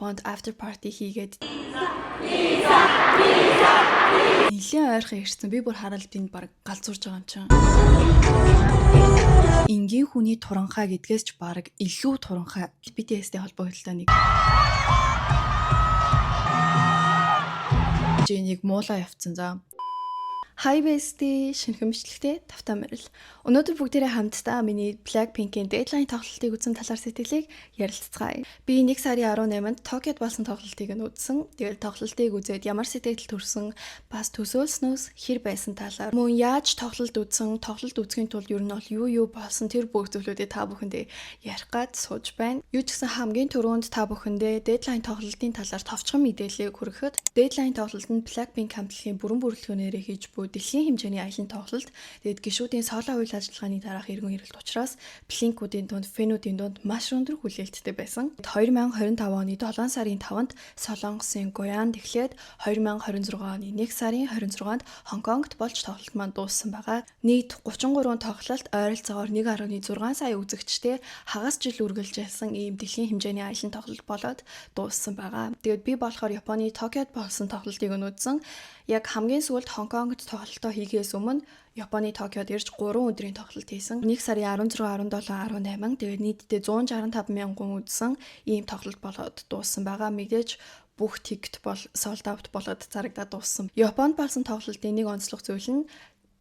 Японд after party хийгээд нэлээд ойрхон ирсэн. Би бүр хараад энд баг галзуурж байгаа юм чинь. Энгийн хүний туранхай гэдгээс ч баг илүү туранхай BTS-тэй холбогдолтой нэг. Жинийг муулаа явцсан за. Hi bestie, шинэхэн бичлэгтэй тавтаа мэрэл. Өнөөдөр бүгдээрээ хамтдаа миний Blackpink-ийн Deadline тоглолтыг үзсэн талаар сэтгэлийг ярилцгаая. Би 1 сарын 18-нд Токиод болсон тоглолтыг нь үзсэн. Тэгээд тоглолтыг үзээд ямар сэтгэл төрсөн, бас төсөөлснөөс хэр байсан талаар, мөн яаж тоглолт үзсэн, тоглолт үзхийн тулд ер нь бол юу болсон тэр бүх зүйлүүдээ та бүхэндээ ярих гад сууж байна. Юу ч гэсэн хамгийн түрүүнд та бүхэндээ Deadline тоглолтын талаар товчхон мэдээлэл хүргэхэд Deadline тоглолт нь Blackpink хамтлагийн бүрэн бүрэлдэхүүнээр хийж буй дэлхийн хэмжээний аялын тоглолт. Тэгээд гишүүдийн соло үйл ажиллагааны дараах эргэн ирэлт учраас Blink-уудын дунд, Fan-уудын дунд маш өндөр хүлээлттэй байсан. 2025 оны 7 сарын 5-нд Солонгосын Гоянд эхлээд 2026 оны 1 сарын 26-нд Хонконгт болж тоглолт маань дууссан байгаа. Нийт 33 тоглолт ойролцоогоор 1.6 сая үзэгчтэй хагас жил үргэлж ялсан ийм дэлхийн хэмжээний аялын тоглолт болоод дууссан байгаа. Тэгээд би болохоор Японы Токиод болсон тоглолтыг үзсэн. Яг хамгийн сүүлд Хонконгт тоглолтоо хийхээс өмнө Японы Токиод ирж 3 өдрийн тоглолт хийсэн. 1 сарын 16, 17, 18 тэгээд нийтдээ 165 мянган үзсэн ийм тоглолт болоод дууссан байгаа. Мэдээж бүх тикет бол sold out болоод зарагдаад дууссан. Японд болсон тоглолтын нэг онцлог зүйл нь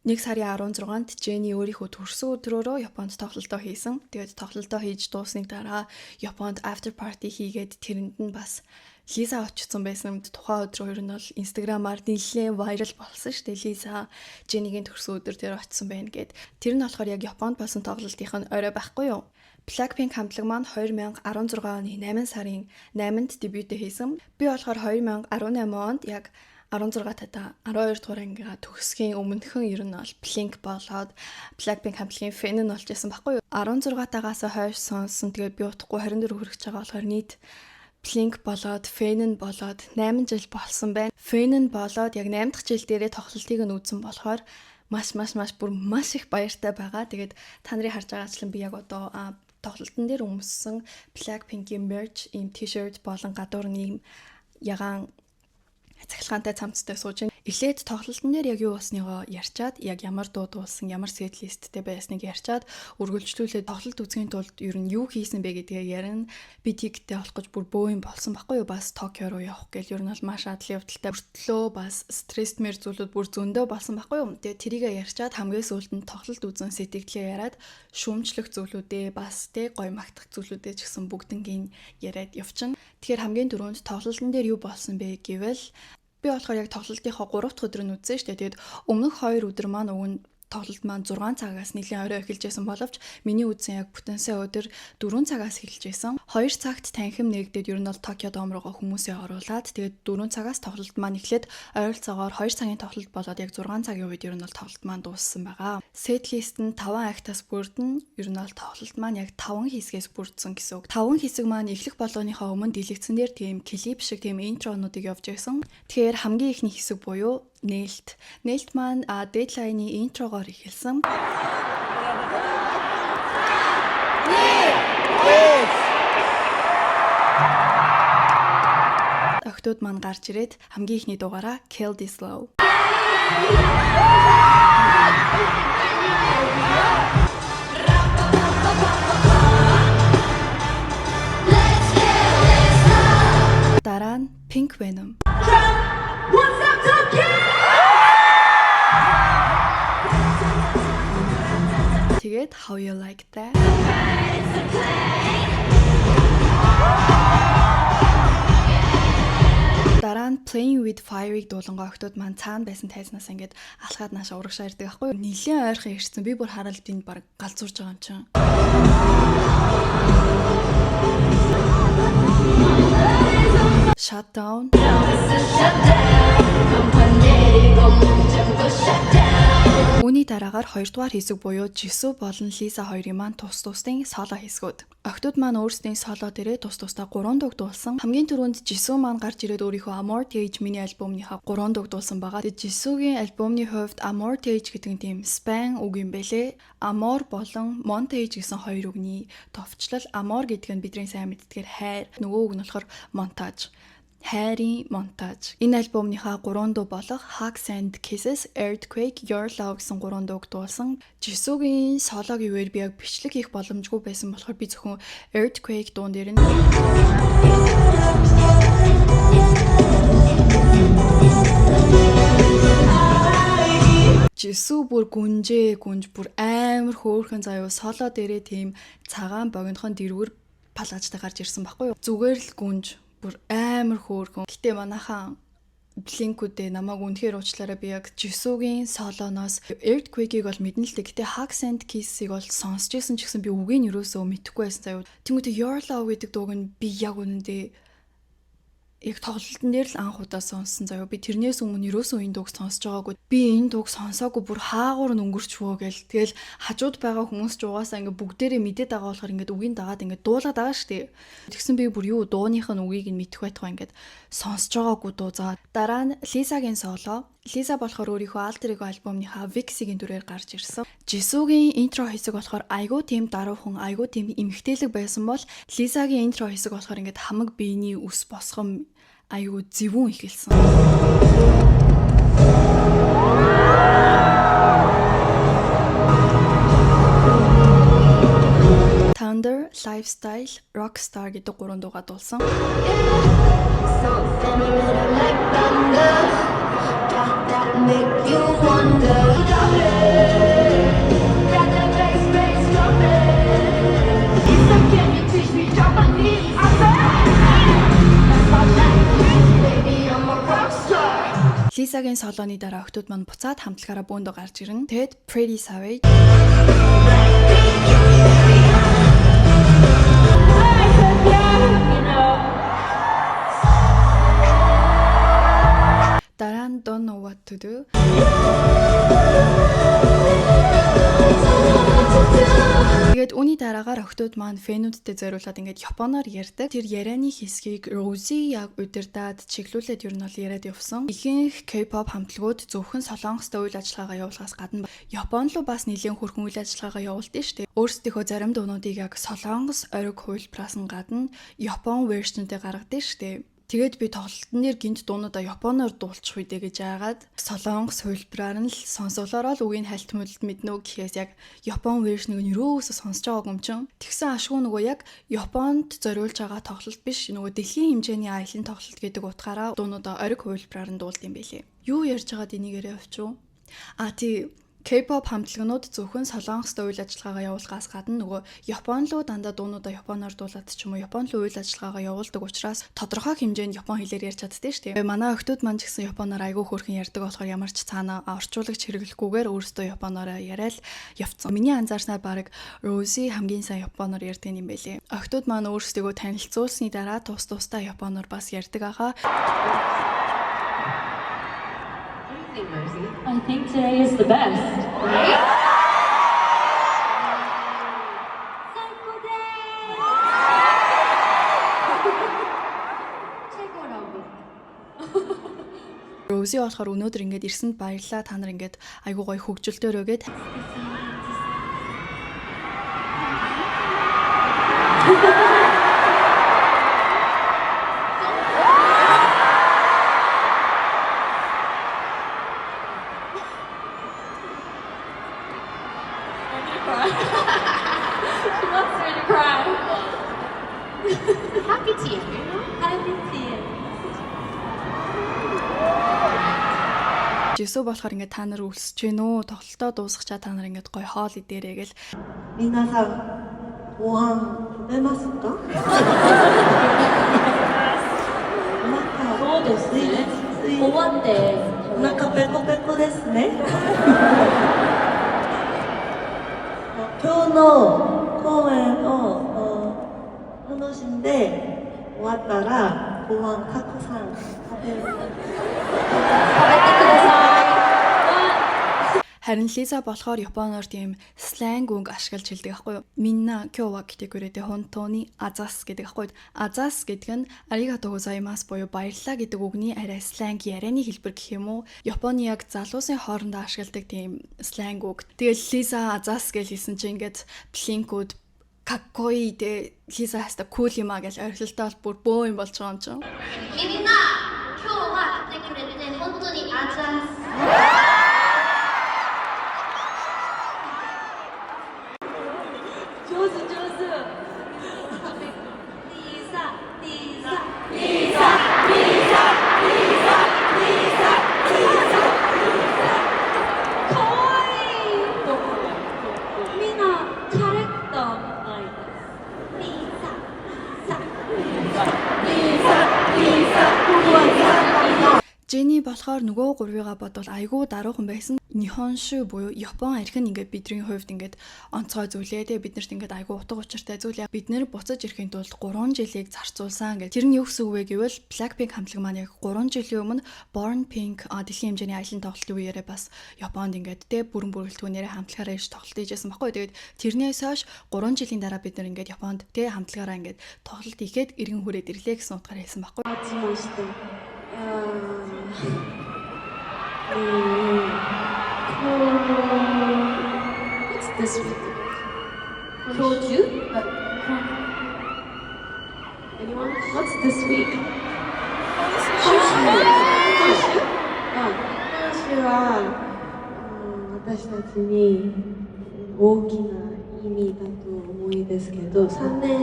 1 сарын 16-нд Jennie өөрийнхөө төрсөн өдрөөрөө Японд тоглолтоо хийсэн. Тэгээд тоглолтоо хийж дууссаны дараа Японд after party хийгээд тэрэнд нь бас Лиза очсон байсан. Тухайн өдрөө ер нь бол Instagram-аар нэлээд viral болсон шүү дээ. Лиза Jennie-гийн төрсөн өдөр дээр очсон байна гэд. Тэр нь болохоор яг Японд болсон тоглолтынх нь орой байхгүй юу? Blackpink хамтлаг маань 2016 оны 8 сарын 8-нд дебютээ хийсэн. Би болохоор 2018 онд яг 16 тата 12 дугаар ангига төгсгийн өмнөхөн ер нь бол Blink болоод Blackpink хамтлагийн fan нь болж байсан байхгүй юу? 16 тагаас хойш сонсон. Тэгээд би утгагүй 24 хүрэх байгаа болохоор нийт Blink болоод fan нь болоод 8 жил болсон байна. Fan нь болоод яг 8 дахь жил дээрээ тоглолтыг нь үзсэн болохоор маш их баяртай байгаа. Тэгээд та нарын харж байгаачлан би яг одоо тоглолтын дээр өмссөн Blackpink-ийн merch, ийм t-shirt болон гадуур нь ийм ягаан цахилгаантай цамцтай сууж байна. Эхлээд тоглолтын дээр яг юу болсныгоо ярьчаад, яг ямар дуу дуулсан, ямар set listтэй байсныг ярьчаад, үргэлжлүүлээд тоглолт үзхийн тулд ер нь юу хийсэн бэ гэдгээ ярина. Би тиктэй олох гэж бүр бөөм болсон байхгүй юу? Бас Токио руу явах гэл ер нь бол маш адлын явдалтай өртлөө бас стрессмэр зүйлүүд бүр зөндөө болсон байхгүй юу? Тэгээ тэрийгэ ярьчаад хамгийн сүүлд нь тоглолт үзэн сэтгэлээ яриад шүүмжлэх зүйлүүдээ бас гой магтах зүйлүүдээ ч гэсэн бүгднгийн яриад явчихна. Тэгэхээр хамгийн түрүүнд тоглолтын дээр юу болсон бэ гэвэл би болохоор яг тоглолтынхоо 3 дахь өдөр нь үзсэн шүү дээ. Тэгээд өмнөх 2 өдөр маань тоглолт маань 6 цагаас нэлийн орой эхэлжсэн боловч миний үзсэн яг бүтэн сая өдөр 4 цагаас эхэлжсэн. 2 цагт танхим нэгдээд ер нь бол Токио дом руугаа хүмүүсээ оруулаад тэгээд 4 цагаас тоглолт маань эхлээд ойролцоогоор 2 цагийн тоглолт болоод яг 6 цагийн үед ер нь бол тоглолт маань дууссан байгаа. Set list нь 5 актаас бүрдэн ер нь бол тоглолт маань яг 5 хэсгээс бүрдсэн гэсэн үг. 5 хэсэг маань эхлэх болгоныхоо өмнө дэлгэцэн дээр тийм клип шиг тийм интронуудыг явж байсан. Тэгэхээр хамгийн ихний хэсэг буюу Nailed маань Deadline-ийн интрогоор эхэлсэн. Охтууд маань гарч ирээд хамгийн ихний дугаараа Kill This Love. Дараа нь Pink Venom. Тэгээд How You Like That. Дараа нь Playing With Fire-ыг дуулангой охтууд маань цаана байсан тайзнаас ингээд алхаад нааша урагшаа ирдэг байхгүй юу? Нилээн ойрхон ирсэн. Би бүр хараад энд баг галзуурж байгаа юм чинь. Shut down. Үүний дараагаар 2 дугаар хэсэг буюу Jisoo болон Lisa хоёрын маань тус тусдын соло хэсгүүд. Охтууд маань өөрсдийн соло дээрээ тус тусдаа 3 дуг дуулсан. Хамгийн түрүүнд Jisoo маань гарч ирээд өөрийнхөө Amor Tage мини альбомныхаа 3 дуг дуулсан байгаа. Тэгээд Jisoo-гийн альбомны хувьд Amor Tage гэдэг нь тийм span үг юм бэлээ. Amor болон Montage гэсэн хоёр үгний товчлол. Amor гэдэг нь бидний сайн мэддгээр хайр, нөгөө үг нь болохоор montage. Хайрын монтаж. Энэ альбомныхаа 3 дуу болох Hugs and Kisses, Earthquake, Your Love гэсэн 3 дууг дуулсан. Jisoo-гийн сологийн үеэр би яг бичлэг хийх боломжгүй байсан болохоор би зөвхөн Earthquake дуун дээр нь Jisoo бүр гүнж бүр амар хөөрхөн заяа соло дээрээ тийм цагаан богинохон дэрвэр палажтай гарч ирсэн байхгүй юу? Зүгээр л гүнж бүр амар хөөрхөн. Гэтэ манайхан Blink-үүдээ намайг үнэхээр уучлаарай, би яг Jisoo-гийн солоноос Earthquake-ийг бол мэднэ л дээ. Гэтэ Hugs and Kisses-ийг бол сонсч байсан ч гэсэн би үгийг нь юусоо мэдэхгүй байсан заяа. Тэнгүүтээ Your Love гэдэг дууг нь би яг үнэндээ яг тоглолтын дээр л анх удаа сонссон заяа. Би тэрнээс өмнө юусоо энэ дууг сонсож байгаагүй. Би энэ дууг сонсоогүй бүр хаагуур нь өнгөрчвөө гэл. Тэгэл хажууд байгаа хүмүүс ч угаасаа ингээ бүгдээрээ мэдээд байгаа болохоор ингээ үгийн дагаад ингээ дуулаад байгаа штэ. Тэгсэн би бүр юу дууных нь үгийг нь мэдэх байтугай ингээ сонсож байгаагүй дуу. За дараа нь Lisa-гийн соло. Lisa болохоор өөрийнхөө Alter Ego альбомныхаа Vixie-гийн дүрээр гарч ирсэн. Jisoo-гийн интро хэсэг болохоор айгуу тийм даруухан, айгуу тийм эмгтээлэг байсан бол Lisa-гийн интро хэсэг болохоор ингээд хамаг биений үс босгом айгуу зэвүүн ихэлсэн. Thunder, Lifestyle, Rockstar гэдэг 3 дуугаа дуулсан. Make you wonder. Can you teach me Japanese? Baby, I'm a rockstar. Lisa-гийн солоны дараа охтууд маань буцаад хамтлагаараа бөөндөө гарч ирнэ. Тэгэд Pretty Savage. Дараа нь Don't Know What to Do. Тэгээд үүний дараагаар охтууд маань фэнүүдтэй зориулаад ингээд японоор ярьдаг. Тэр ярианы хэсгийг Rosie яг удирдаад чиглүүлээд ер нь бол яриад явсан. Ихэнх K-pop хамтлагууд зөвхөн солонгостой үйл ажиллагаагаа явуулахаас гадна Япон руу бас нэлээд хөрхөн үйл ажиллагаагаа явуулдаг шүү дээ. Өөрсдийнхөө зарим дуунуудыг яг солонгос ориг хувилбараас нь гадна Япон вершнтэй гаргадаг шүү дээ. Тэгээд би тоглолтын дээр гинт дуунуудаа японоор дуулчих үедээ гэж яагаад солонгос хувилбараар нь л сонсуулаараа л үгийн хальт мөлд мэднэ үү гэхээс яг япон вершнийг нь юусоо сонсож байгаагүй юм чин. Тэгсэн ашгүй нөгөө яг Японд зориулж байгаа тоглолт биш нөгөө дэлхийн хэмжээний аялын тоглолт гэдэг утгаараа дуунуудаа ориг хувилбараар нь дуулд юм байлээ. Юу ярьж байгаад энийгээрээ авчив? Тий K-pop хамтлагнууд зөвхөн солонгостой үйл ажиллагаагаа явуулахаас гадна нөгөө Япон руу дандаа дуунуудаа японоор дуулаад ч юм уу Япон руу үйл ажиллагаагаа явуулдаг учраас тодорхой хэмжээнд япон хэлээр ярьж чаддээ шүү дээ. Манай охтууд маань ч гэсэн японоор айгүй хөөрхөн ярьдаг болохоор ямар ч цаана орчуулагч хэрэглэхгүйгээр өөрсдөө японоор яриад явцсан. Миний анзаарснаар баг Rosie хамгийн сайн японоор ярьдаг юм байлээ. Охтууд маань өөрсдөө танилцуулсны дараа тус тусдаа японоор бас ярьдаг ахаа. I think today is the best. Right? Rosie болохоор өнөөдөр ингээд ирсэнд баярлалаа. Та нар ингээд айгуу гоё хөгжилтөөр өгөөд. She wants me to cry. Happy tea. Happy tea. Jisoo болохоор ингээд та нар үлсэж гэнэ үү? Тоглолтоо дуусгачаа та нар ингээд гоё хоол идээрэй гэл. 皆さん、ご飯食べますか？そうですね。終わってお腹ペコペコですね。今日の公演を楽しんで終わったらご飯たくさん食べる。食べてください。Харин Лиза болохоор Японоор тийм сленг үг ашиглаж хэлдэг байхгүй юу? Минна кёва гэдэг үгээрээ хонтоны азас гэдэг байхгүй юу? Азас гэдэг нь аригато гозаимас буюу баярлалаа гэдэг үгний арай сленг ярианы хэлбэр гэх юм уу? Японы яг залуусын хоорондоо ашигладаг тийм сленг үг. Тэгээд Лиза азас гэж хэлсэн чинь ингээд Блинкуд каккои дэ Лиза хаста кул юм а гэж орхилтоо бүр бөө юм болж байгаа юм чинь. みんな今日は来てくれて本当にあざーす。上手上手。リサリサリサリサリサリサかわいい。みんなキャレクターみたいです。リササ Jenny болохоор нөгөө гурвыгаа бодвол айгүй даруухан байсан. Нихоншу буюу Япон архин ингээд бидний хувьд ингээд онцгой зүйлээ те биднэрт ингээд айгүй утга учиртай зүйл. Бид нэр буцаж ирэхийн тулд 3 жилийг зарцуулсан гэж. Тэр нь юу гэсэн үг вэ гэвэл Blackpink хамтлаг маань яг 3 жилийн өмнө Born Pink дэлхийн хэмжээний аялын тоглолтын үеэрээ бас Японд ингээд те бүрэн бүрэлдэхүүнээрээ хамтлагаараа ирж тоглолт хийжсэн баггүй. Тэгээд тэрнээс хойш 3 жилийн дараа бид нар ингээд Японд те хамтлагаараа ингээд тоглолт хийгээд иргэн хүрээд ирлээ гэсэн утгаар хэлсэн баггүй. 待ちました。What's this week? 今日中? Anyone? What's this week? 今週は私たちに大きな意味だと思いですけど、3年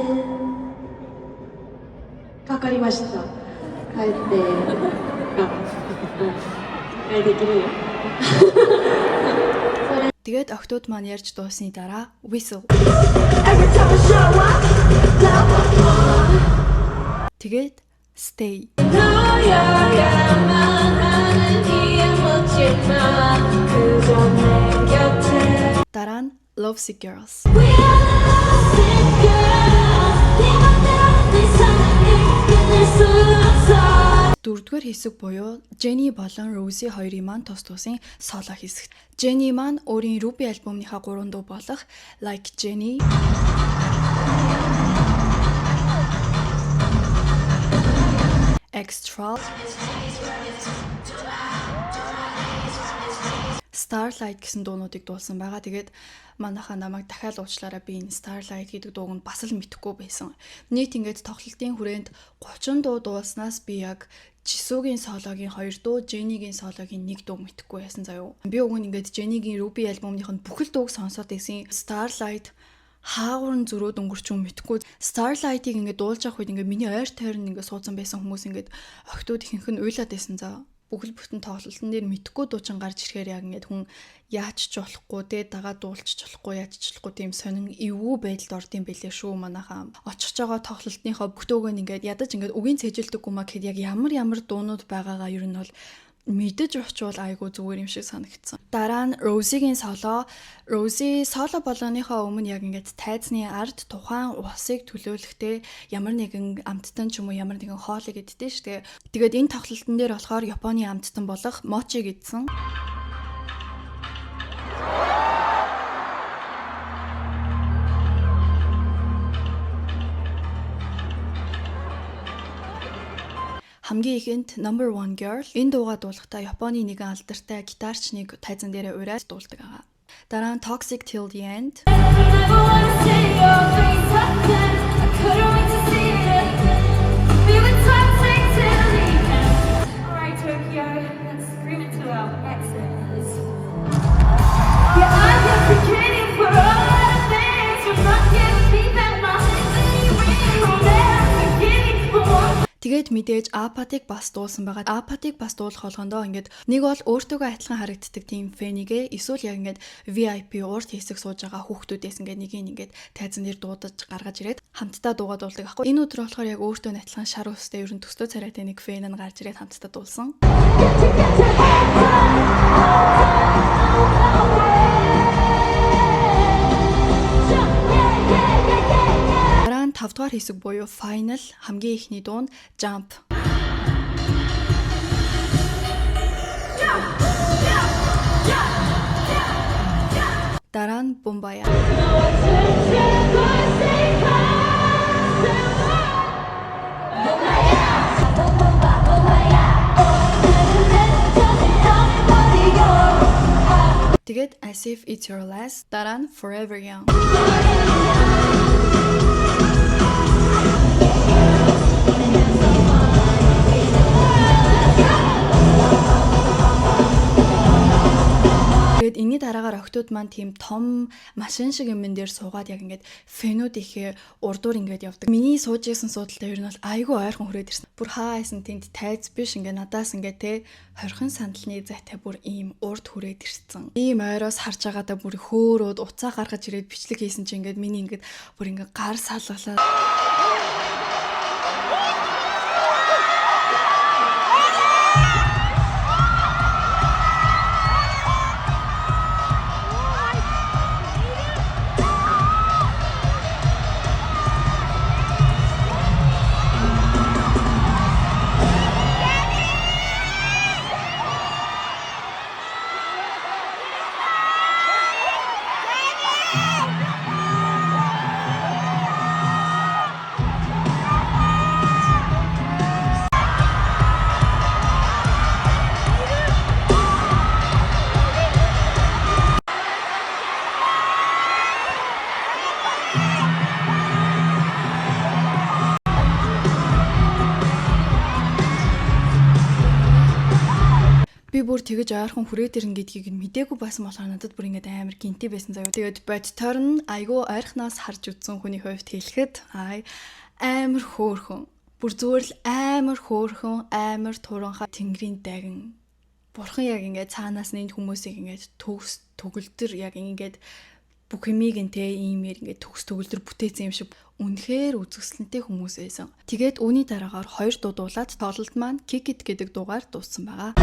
かかりました。帰ってできるよ。 Тэгээд октод маань ярьж дуусны дараа whistle. Every time I show up love more Тэгээд stay. Дараа нь Lovesick Girls. Дөрөвдүгээр хэсэг буюу Jenny болон Rosie хоёрын маань тус тусын соло хэсэг. Jenny маань өөрийн Ruby альбомынхаа 3 дуу болох Like Jenny, Extra, Starlight гэсэн дуунуудыг дуулсан байгаа. Тэгээд манайхаа намайг дахиад уучлаарай, би энэ Starlight гэдэг дууг нь бас л мэдэхгүй байсан. Нийт ингээд тоглолтын хүрээнд 30 дуу дуулснаас би яг Jisooгийн сологийн 2 дуу, Jenny-гийн сологийн 1 дуу мэдэхгүй байсан заяа. Би уг нь ингээд Jenny-гийн Ruby альбомных нь бүхэл дууг сонсоод байсан. Starlight хаагур зөрөөд өнгөрчөн мэдэхгүй. Starlight-ыг ингээд дуулж авах үед ингээд миний ойр тойрон ингээд суудсан байсан хүмүүс ингээд октод ихэнх нь уйлаад байсан заа. Бүхэл бүтэн тоглолтын дээр мэдхгүй дуучин гарч ирэхээр яг ингээд хүн яаж ч болохгүй те дагаа дуулчих болохгүй яаж ч болохгүй тийм сонин эвгүй байдалд орд юм бэлээ шүү манайхаа. Очихж байгаа тоглолтынхоо бүх дууг ингээд ядаж ингээд үгийн цэжилдэггүй маа гэхэд яг ямар дуунууд байгаагаа ер нь бол мэдэж очвол айгу зүгээр юм шиг санагдсан. Дараа нь Rosie-гийн соло. Rosie соло болгоныхоо өмнө яг ингээд тайзны ард тухайн усыг төлөөлөхтэй ямар нэгэн амттан ч юм уу ямар нэгэн хоолыг иддээ шүү. Тэгээд энэ тоглолтын дээр болохоор Японы амттан болох mochi гэдсэн. Хамгийн ихэнд Number One Girl энэ дуугаа дуулахдаа Японы нэгэн алдартай гитарч нэг тайзан дээрээ ураад дуулдаг байгаа. Дараа нь Toxic Till the End. Тэгээд мэдээж Apathy-г бас дуулсан байгаа. Apathy-г бас дуулах болгондоо ингээд нэг бол өөртөөгөө адилхан харагддаг тийм фэнигэ эсвэл яг ингээд VIP урт хэсэг сууж байгаа хүүхдүүдээс ингээд нэгийг ингээд тайзан дээр дуудаж гаргаж ирээд хамтдаа дуугаа дуулдаг аахгүй. Энэ өдөр болохоор яг өөртөө адилхан шар устай ерөн төстөө царайтай нэг фэн нь гарч ирээд хамтдаа дуулсан. Дараа нь 5 дугаар хэсэг буюу final хамгийн ихний дуу нь Jump. Дараа нь Бумбая. Тэгээд As If It's Your Last, дараа нь Forever Young. Тэгээд энэний дараагаар охтууд маань тийм том машин шиг юмн дээр суугаад яг ингээд фэнүүд ихе урдуур ингээд явдаг. Миний сууж исэн суудалтай ер нь бол айгүй ойрхон хүрээд ирсэн. Бүр хаасан тэнд тайз биш ингээд надаас ингээд те хорхон сандалны зайтай бүр ийм урд хүрээд ирсэн. Ийм ойроос харж байгаадаа бүр хөөрөөд уцаа гаргаж ирээд бичлэг хийсэн чинь ингээд миний ингээд бүр ингээд гар салгалаа. Би бүр тэгэж ойрхон хүрээд ирнэ гэдгийг нь мдээгүй байсан болохоор надад бүр ингээд амар гинти байсан заяа. Тэгээд бодтоор нь айгүй ойрхоноос харж үзсэн хүний хувьд хэлэхэд амар хөөрхөн. Бүр зүгээр л амар хөөрхөн, амар туранхай тэнгэрийн дагин. Бурхан яг ингээд цаанаас нь энэ хүмүүсийг ингээд төгөлдөр яг ингээд бүх юмыг нь те иймэр ингээд төгөлдөр бүтээсэн юм шиг үнэхээр үзэсгэлэнтэй хүмүүс байсан. Тэгээд үүний дараагаар 2 дуудуулаад тоглолт маань Kick It гэдэг дуугаар дууссан байгаа.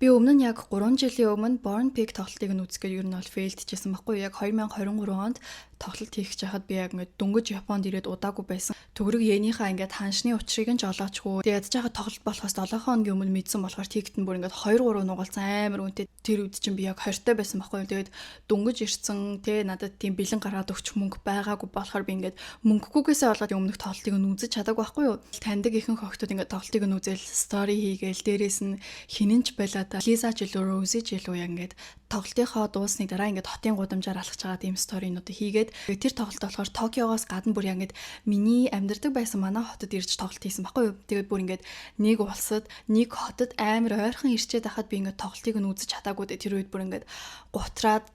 Би өмнө нь яг 3 жилийн өмнө Born Pig тоглолтыг нь үзэх гэж ер нь бол фейлдчихсэн байхгүй юу? Яг 2023 онд тоглолт хийх гэж хахад би яг ингээд дөнгөж Японд ирээд удаагүй байсан. Төгрөг Йенийхаа ингээд ханшны учрыг нь жолоочгүй. Тэгээд ядаж байгаа тоглолт болохоос 7 хоногийн өмнө мэдсэн болохоор тигтэн бүр ингээд 2-3 нугалцсан амар үнэтэй. Тэр үед чинь би яг 20-тай байсан байхгүй юу? Тэгээд дөнгөж ирсэн те надад тийм бэлэн гаргаад өгч мөнгө байгаагүй болохоор би ингээд мөнгөгүйгээсээ болоод өмнөх тоглолтыг нь үзэж чадаагүй байхгүй юу? Таньдаг ихэнх охтууд ингээд тоглолтыг нь үзэл стори хийгээл дээрээс нь хинэнч байлаа. Лиза ч илүү Рози ч илүү яг ингээд тоглолтынхоо дуусны дараа ингээд хотын гудамжаар алхаж байгаа тийм сторинуудыг хийгээд тэр тоглолт болохоор Токиогоос гадна бүр яг ингээд миний амьдардаг байсан манай хотод ирж тоглолт хийсэн баггүй юу. Тэгээд бүр ингээд нэг улсад нэг хотод амар ойрхон ирчээд байхад би ингээд тоглолтыг нь үзэж чадаагүй дээ. Тэр үед бүр ингээд гутраад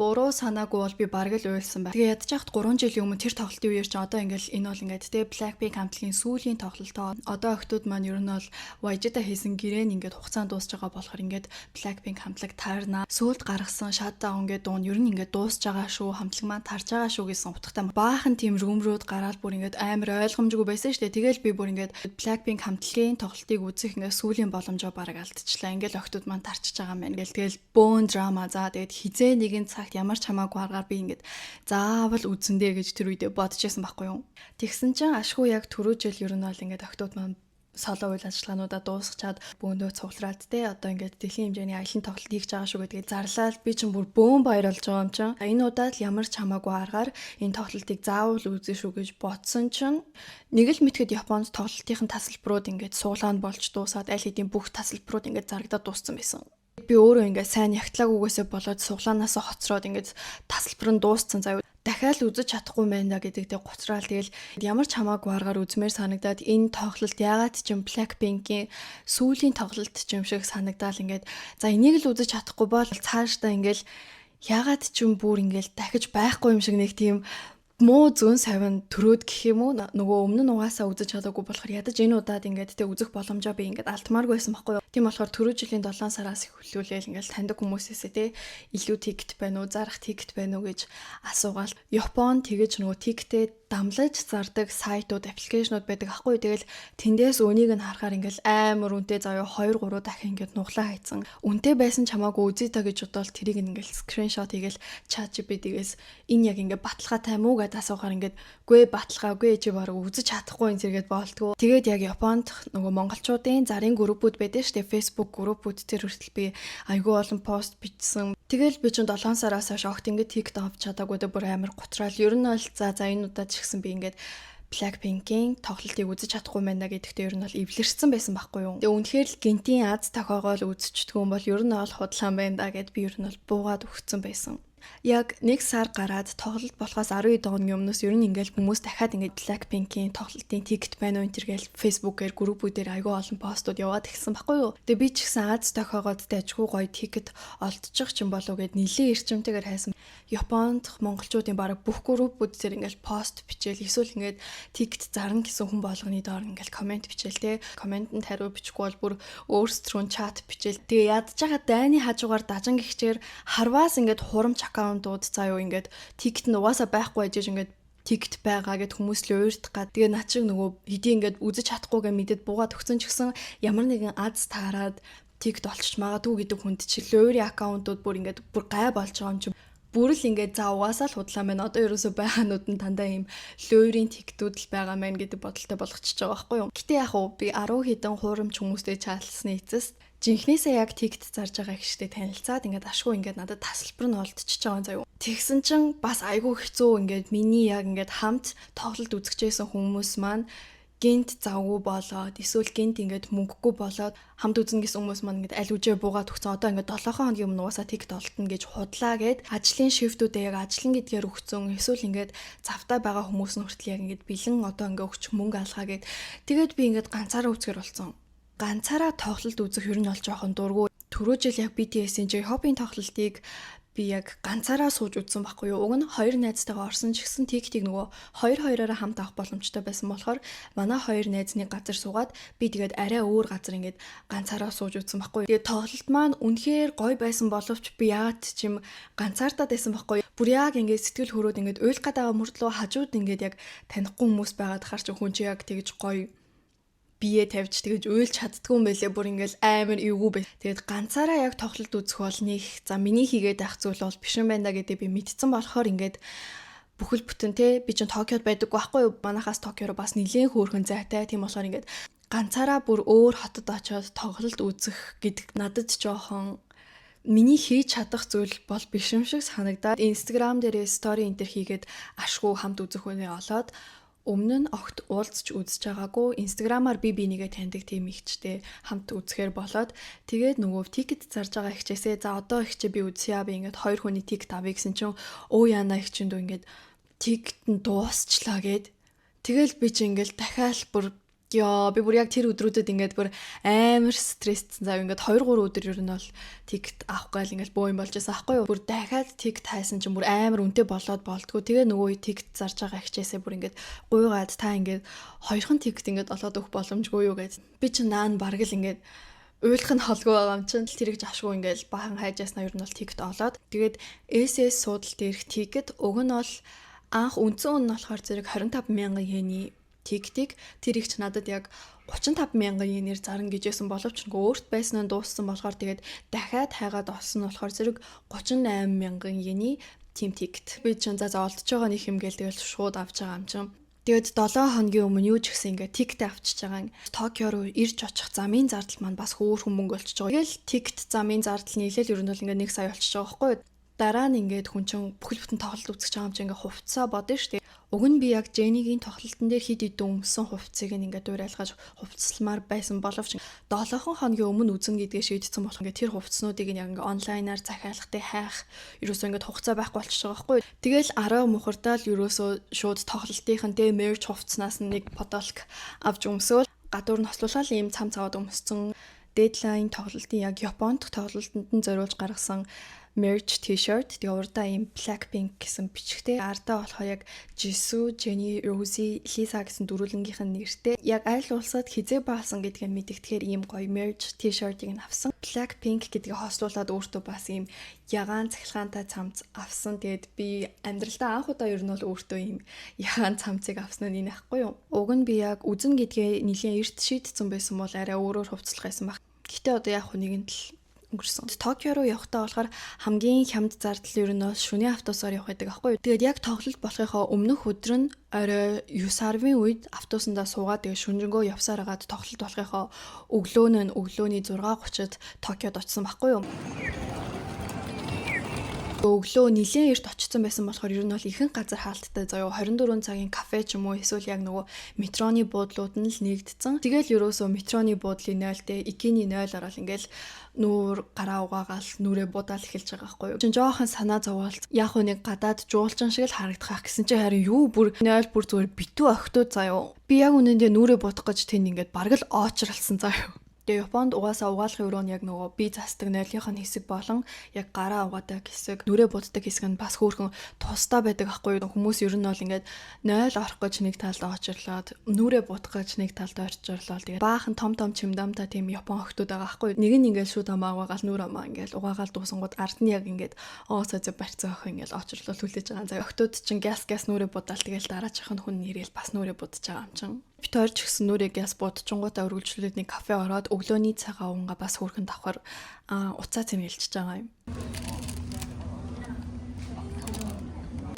буруу санаагүй бол би бараг л уйлсан байна. Тэгээ ядаж хахад 3 жилийн өмнө тэр тоглолтын үеэр чи одоо ингээл энэ бол ингээд те Blackpink хамтлагийн сүүлийн тоглолтоо. Одоо охтууд маань ер нь бол YG-та хийсэн гэрээн ингээд хугацаанд дуусж байгаа болохоор ингээд Blackpink хамтлаг таарна. Сүүлд гаргасан Shutdown гэдэг дуу нь ер нь ингээд дуусж байгаа шүү. Хамтлаг маань тарж байгаа шүү гэсэн утгатай. Баахан тийм rumrууд гараад бүр ингээд амар ойлгомжгүй байсан шүү дээ. Тэгээл би бүр ингээд Blackpink хамтлагийн тоглолтыг үзэх ингээд сүүлийн боломжоо бараг алдчихлаа. Ингээл охтууд маань тарчиж байгаа мэн. Ингээл тэгэл bone drama за тэгээд хизээ нэгэн цагт ямар ч хамаагүй аргаар би ингээд заавал үзэндээ гэж тэр үедээ бодож байсан байхгүй юу. Тэгсэн чинь ашгүй яг түрүү жил ер нь бол ингээд охтууд маань соло үйл ажиллагаануудаа дуусгачаад бөөндөө цуглараад те одоо ингээд дэлхийн хэмжээний аялын тоглолт хийж байгаа шүү гэдгийг зарлаад би чинь бүр бөөн баярлж байгаа юм чинь. Энэ удаад л ямар ч хамаагүй аргаар энэ тоглолтыг заавал үзэн шүү гэж бодсон чинь нэг л мэтгэд Японд тоглолтын тасалбарууд ингээд суулгаанд болж дуусаад аль хэдийн бүх тасалбарууд ингээд зарагдаад дууссан байсан. Би өөрөө ингээд сайн ягтлаагүйгээсээ болоод суглаанаас хоцроод ингээд тасалбар нь дууссан заяа дахиад үзэж чадахгүй байна гэдэгтэй гоцраал тэгэл ямар ч хамаагүй аргаар үзмээр санагдаад энэ тоглолт ягаад ч юм Blackpink-ийн сүүлийн тоглолт ч юм шиг санагдаал ингээд за энийг л үзэж чадахгүй бол цаашдаа ингээд ягаад ч юм бүр ингээд дахиж байхгүй юм шиг нэг тийм муу зүүн савин төрөөд гэх юм уу нөгөө өмнө нь угаасаа үзэж чадаагүй болохоор ядаж энэ удаад ингээд тэ үзэх боломжоо би ингээд алдмааргүй байсан байхгүй юу. Тийм болохоор түрүү жилийн 7 сараас эхлүүлээл ингээд таньдаг хүмүүсээсээ тэ илүү тикет байна уу, зарах тикет байна уу гэж асуугаал. Японд тэгэж нөгөө тикетээ дамлаж зардаг сайтууд, аппликейшнууд байдаг аахгүй. Тэгэл тэндээс өнийг нь харахаар ингээл амар үнэтэй заяа 2 3 дахин ингээд нуглаа хайцсан. Үнэтэй байсан ч хамаагүй үзье та гэж бодвол тэрийг ингээл скриншот хийгээл ChatGPT-гээс энэ яг ингээд баталгаатай мүү гэдээ асуухаар ингээд гүй баталгаагүй чи бараг үзэж чадахгүй энэ зэрэгэд болтгоо. Тэгээд яг Японд нөгөө монголчуудын зарын группүүд байдаг штэ. Facebook группүүд тэр хүртэл би айгүй олон пост бичсэн. Тэгэл би ч 7 сараас хойш огт ингээд TikTok авч чадаагүй дэ бүр амар гутраал. Ер нь бол за энэ удаад ч гэсэн би ингээд Blackpink-ийн тоглолтыг үзэж чадахгүй байна гэдэгтээ ер нь бол эвлэрсэн байсан байхгүй юу. Тэгээ үнэхээр л гинтийн аз тохиогоол үзчихдэг юм бол ер нь бол худлаан байна да гэд би ер нь бол буугаад өгсөн байсан. Яг 1 сар гараад тоглолт болохоос 12 хоногийн өмнөөс ер нь ингээл хүмүүс дахиад ингээд Blackpink-ийн тоглолтын тикет байна уу энэ төргээл Facebook-ээр группүүдээр айгүй олон постууд яваад ирсэн байхгүй юу. Тэгээ би ч гэсэн аз тохиогоод дэжгүй гоё тикет олдчих ч юм болов гэд нилээ эрчимтэйгээр хайсан. Японд монголчуудын бараг бүх группүүд дээр ингээл пост бичээл эсвэл ингээд тикет зарна гэсэн хүн болгоны доор ингээл комент бичээл те. Комментэнд хариу бичихгүй бол бүр өөрсдрөө чат бичээл. Тэгээ ядж байгаа дайны хажуугаар дажин гихчээр харваас ингээд хурамч аккаунтууд заа юу ингээд тикет нь угаасаа байхгүй ажиж ингээд тикет байгаа гэд хүмүүс л уурдах гад. Тэгээ над шиг нөгөө хэдий ингээд үзэж чадахгүйгээ мэдээд буугаад өгсөн ч гэсэн ямар нэгэн аз таарад тикет олчих магадгүй гэдэг хүнд чи луурын аккаунтууд бүр ингээд бүр гай болж байгаа юм чи бүрл ингээд за угаасаа л худлаа байна. Одоо ерөөсөө байгаанууд нь дандаа ийм луурын тиктүүд л байгаа мэн гэдэг бодолтой болгочихж байгаа байхгүй юу. Гэтэ яг уу би 10 хэдэн хуурамч хүмүүстэй чаалсны эцэст жинхнээсээ яг тикет зарж байгаа ихтэй танилцаад ингээд ашгүй ингээд надад тасалбар нь олдчихж байгаа заяа. Тэгсэн чинь бас айгүй хэцүү ингээд миний яг ингээд хамт тоглолт үзчихсэн хүмүүс маань гинт завгүй болоод эсвэл гинт ингээд мөнгөгүй болоод хамт үзэн гэсэн хүмүүс маань ингээд аль үжээ буугаад өгсөн. Одоо ингээд 7 хоногийн өмнө угаасаа тикет олтно гэж худлаа гэд ажлын шифтүүдээ яг ажлын гэдгээр өгсөн. Эсвэл ингээд завтаа байгаа хүмүүс нь хүртэл яг ингээд бэлэн одоо ингээд өгчих мөнгө алгаа гэд тэгээд би ингээд ганцаараа үзэхэр болсон. Ганцаараа тоглолт үзэх ер нь бол жоохон дургу. Түрүү жил яг BTS-ийн J-Hope-ийн тоглолтыг би яг ганцаараа сууж үзсэн байхгүй юу. Уг нь 2 найзтайгаа орсон ч гэсэн тиктийг нөгөө 2-2-аараа хамт авах боломжтой байсан болохоор манай 2 найзны газар суугаад би тэгээд арай өөр газар ингээд ганцаараа сууж үзсэн байхгүй юу. Тэгээд тоглолт маань үнэхээр гоё байсан боловч би яагаад ч юм ганцаардаа байсан байхгүй юу. Бүр яг ингээд сэтгэл хөрөөд ингээд уйл гадаага мөрдлөө хажууд ингээд яг танихгүй хүмүүс байгаад хар чи хүн чи яг тэгж гоё бие тавьж тэгэж уйлж чаддгүй юм байлээ. Бүр ингээл амар эвгүй бай. Тэгээд ганцаараа яг тоглолт үзэх бол нэг за миний хийгээд байх зүйл бол биш юм байна да гэдэг би мэдсэн болохоор ингээд бүхэл бүтэн те би чинь Токиод байдаггүй байхгүй юу. Манахаас Токио руу бас нэлээд хөөрхөн зайтай. Тийм болохоор ингээд ганцаараа бүр өөр хотод очиод тоглолт үзэх гэдэг надад жоохон миний хийж чадах зүйл бол биш юм шиг санагдаад Instagram дээрээ story энтер хийгээд ашгүй хамт үзэх үнэ олоод өмнө нь огт уулзч үзэж байгаагүй Instagram-аар би бинийгээ таньдаг тийм ихчтэй хамт үзэхээр болоод тэгээд нөгөө тикет зарж байгаа ихчээсээ за одоо ихчээ би үзье би ингээд 2 хүний тикет авъя гэсэн чинь өө яана ихчэндөө ингээд тикет нь дуусчлаа гэд тэгэл би чи ингээд дахиад бүр яа би бүр яг тэр өдрүүдэд ингээд бүр амар стрессцэн зав ингээд 2 3 өдөр ер нь бол тикет авах гал ингээд боо юм болж байсан аахгүй юу. Бүр дахиад тикет хайсан чинь бүр амар үнэтэй болоод болтгоо. Тэгээ нөгөө тикет зарж байгаа хичээсээ бүр ингээд гуйгаад та ингээд 2хан тикет ингээд олоод өгөх боломжгүй юу гэж. Би чинь наан бараг л ингээд уйлах нь холгүй байгаа юм чинь тэрийг жашгүй ингээд бахан хайжааснаа ер нь бол тикет олоод тэгээд SS суудалт ирэх тикет уг нь бол анх үндсэн үн нь болохоор зэрэг 25,000 йены тиктик тэр их ч надад яг 35,000 йенээр зарна гэжсэн боловч нөгөө өөрт байсан нь дууссан болохоор тэгээд дахиад хайгаад олсон нь болохоор зэрэг 38,000 йений тим тикт. Би ч за олдож байгаа нэг юм гээл тэгэл шууд авч байгаа юм чинь. Тэгээд 7 хоногийн өмнө юу ч гэсэн ингээд тикт авчиж байгаа. Токио руу ирж очих замын зардал маань бас хөөрхөн мөнгө болчихж байгаа. Тэгэл тикт замын зардал нийлээл ер нь бол ингээд 1 сая болчихж байгаа байхгүй юу? Дараа нь ингээд хүн чинь бүхэл бүтэн тоглолт үзэж байгаа юм чинь ингээд хувцаа бодно шүү дээ. Уг нь би яг Jenny-гийн тоглолтын дээр хид идэн өмсөн хувцсыг ингээд дуурайлгаж хувцсалмаар байсан боловч 7 хоногийн өмнө үзэн гэдгээ шийдсэн болох ингээд тэр хувцснуудыг яг ингээд онлайнаар захиалгатай хайх ерөөсөө ингээд хугацаа байхгүй болчихж байгаа байхгүй. Тэгэл 10 мухардаал ерөөсөө шууд тоглолтынхан дэ merch хувцснаас нэг подолк авч өмсөөл гадуур нь хослуулаад ийм цам цаваад өмссөн. Deadline тоглолтын яг Японд тоглолтод нь зориулж гаргасан merch t-shirt. Тэгээ урдаа ийм Blackpink гэсэн бичгтэй. Ардаа болохоор яг Jisoo, Jennie, Rosie, Lisa гэсэн дөрвөлнгийнх нь нэртэй. Яг аль улсад хизээ баасан гэдгийг мэдгэтгэхээр ийм гоё merch t-shirt-ыг нь авсан. Blackpink гэдгийг хослуулаад өөртөө бас ийм ягаан цахилгаантай цамц авсан. Тэгээд би амьдралдаа анх удаа ер нь бол өөртөө ийм ягаан цамцыг авсан нь энэ ахгүй юу. Уг нь би яг үзэн гэдгээ нэлийн эрт шийдсэн байсан бол арай өөрөөр хувцлах байсан баг. Гэтэ одоо яг нэгэн тал өнгөрсөн. Токио руу явахдаа болохоор хамгийн хямд зардал ер нь бол шөнийн автобусаар явах гэдэг аахгүй юу. Тэгээд яг тоглолт болохынхоо өмнөх өдөр нь орой 9:10-ийн үед автобусандаа суугаад тэгээд шөнжөнгөө явсаар хагаад тоглолт болохынхоо өглөөний 6:30-д Токиод очсон байхгүй юу. Өглөө нэлээд эрт очсон байсан болохоор ер нь бол ихэнх газар хаалттай заяа 24 цагийн кафе ч юм уу эсвэл яг нөгөө метроны буудлууд нь л нэгдсэн. Тэгэл ерөөсөө метроны буудлын 0 те икиний 0 орол ингээл нүүр гараа угаагаал нүрээ будаал эхэлж байгаа байхгүй юу. Чин жоохон санаа зовоолт яг нэг гадаад жуулчин шиг л харагдах гэсэн чи харин юу бүр 0 бүр зүгээр битүү охтууд заяа. Би яг үнэндээ нүрээ будах гэж тэнд ингээд бараг л оочралсан заяа. Тэгээ Японд угаасаа угаалгын өрөө нь яг нөгөө бие застдаг нойлынх нь хэсэг болон яг гараа угаадаг хэсэг, нүрээ буддаг хэсэг нь бас хөөрхөн тусдаа байдаг аахгүй юу. Хүмүүс ер нь бол ингээд 0 орох гэж нэг талд очирлоод, нүрээ будах гэж нэг талд очирлоод тэгээ баахан том чимдамтай тийм Япон охтууд байгаа аахгүй юу. Нэг нь ингээд шууд амаагаал нүр амаа ингээд угаагаал дуусангууд ард нь яг ингээд оосоо барьцаа охин ингээд очирлол хүлээж байгаа. За охтууд чинь газ нүрээ будаал тэгэл дараачихын хүн нэрэл бас нүрээ будаж байгаа юм чинь. Бид хоёр ч гэсэн нүрээ газ будчихгоотаа үргэлжлүүлээд нэг кафе ороод өглөөний цагаа уунга бас хөөрхөн давхар уцаа цэмгэлж байгаа юм.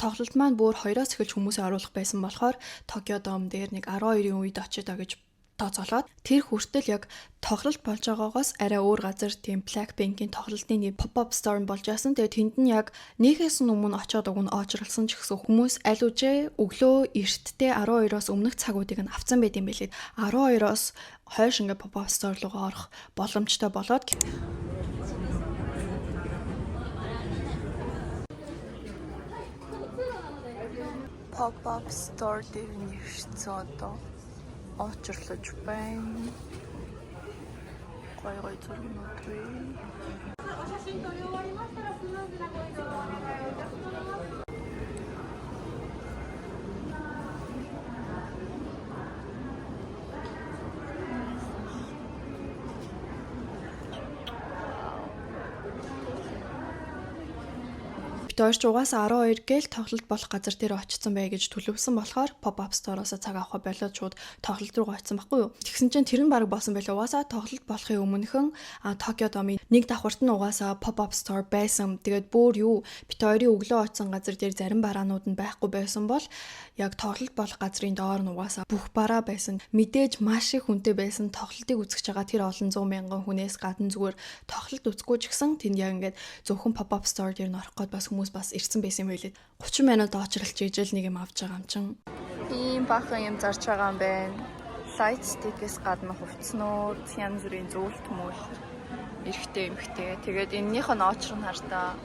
Тоглолт маань бүр 2-оос эхэлж хүмүүсээ оруулах байсан болохоор Токио Дом дээр нэг 12-ийн үед очиж байгаа гэж тооцоолоод тэр хүртэл яг тоглолт болж байгаагаас арай өөр газар тийм Blackpink-ийн тоглолтын нэг pop-up store болж байсан. Тэгээд тэнд нь яг нэгээс өмнө очиод уг нь оочролсон ч гэсэн хүмүүс аль үжээ өглөө эртдээ 12-оос өмнөх цагуудыг нь авсан байт юм билээ. 12-оос хойш ингээ pop-up store руугаа орох боломжтой болоод pop-up store дээр нэрчсэн одоо очрлож байна. Гой зургууд бай. Дөрч угаасаа 12 гээл тоглолт болох газар дээр очсон бай гэж төлөвсөн болохоор pop-up store-оос цаг авах болоод шууд тоглолт руу очсон байхгүй юу. Тэгсэн чинь тэр нь баг болсон байлаа. Угаасаа тоглолт болохын өмнөхөн Tokyo Dome-ийн нэг давхарт нь угаасаа pop-up store байсан. Тэгээд бүр юу бит хоёрын өглөө очсон газар дээр зарим бараанууд нь байхгүй байсан бол яг тоглолт болох газрын доор нь угаасаа бүх бараа байсан. Мэдээж маш их хүнтэй байсан. Тоглолтыг үзэж байгаа тэр олон 100 мянган хүнээс гадна зүгээр тоглолт үзэхгүй ч гэсэн тэнд яг ингээд зөвхөн pop-up store дээр нь орох гээд бас бас ирсэн байсан юм байлээ. 30 минут очролч ижил нэг юм авч байгаа юм чин. Ийм бахан юм зарж байгаа юм байна. Light stick-ээс гадна хувцснууд, янз бүрийн зөвлөлт мөл эрэхтэй эмхтэй. Тэгээд энэнийх нь очрон хартаа.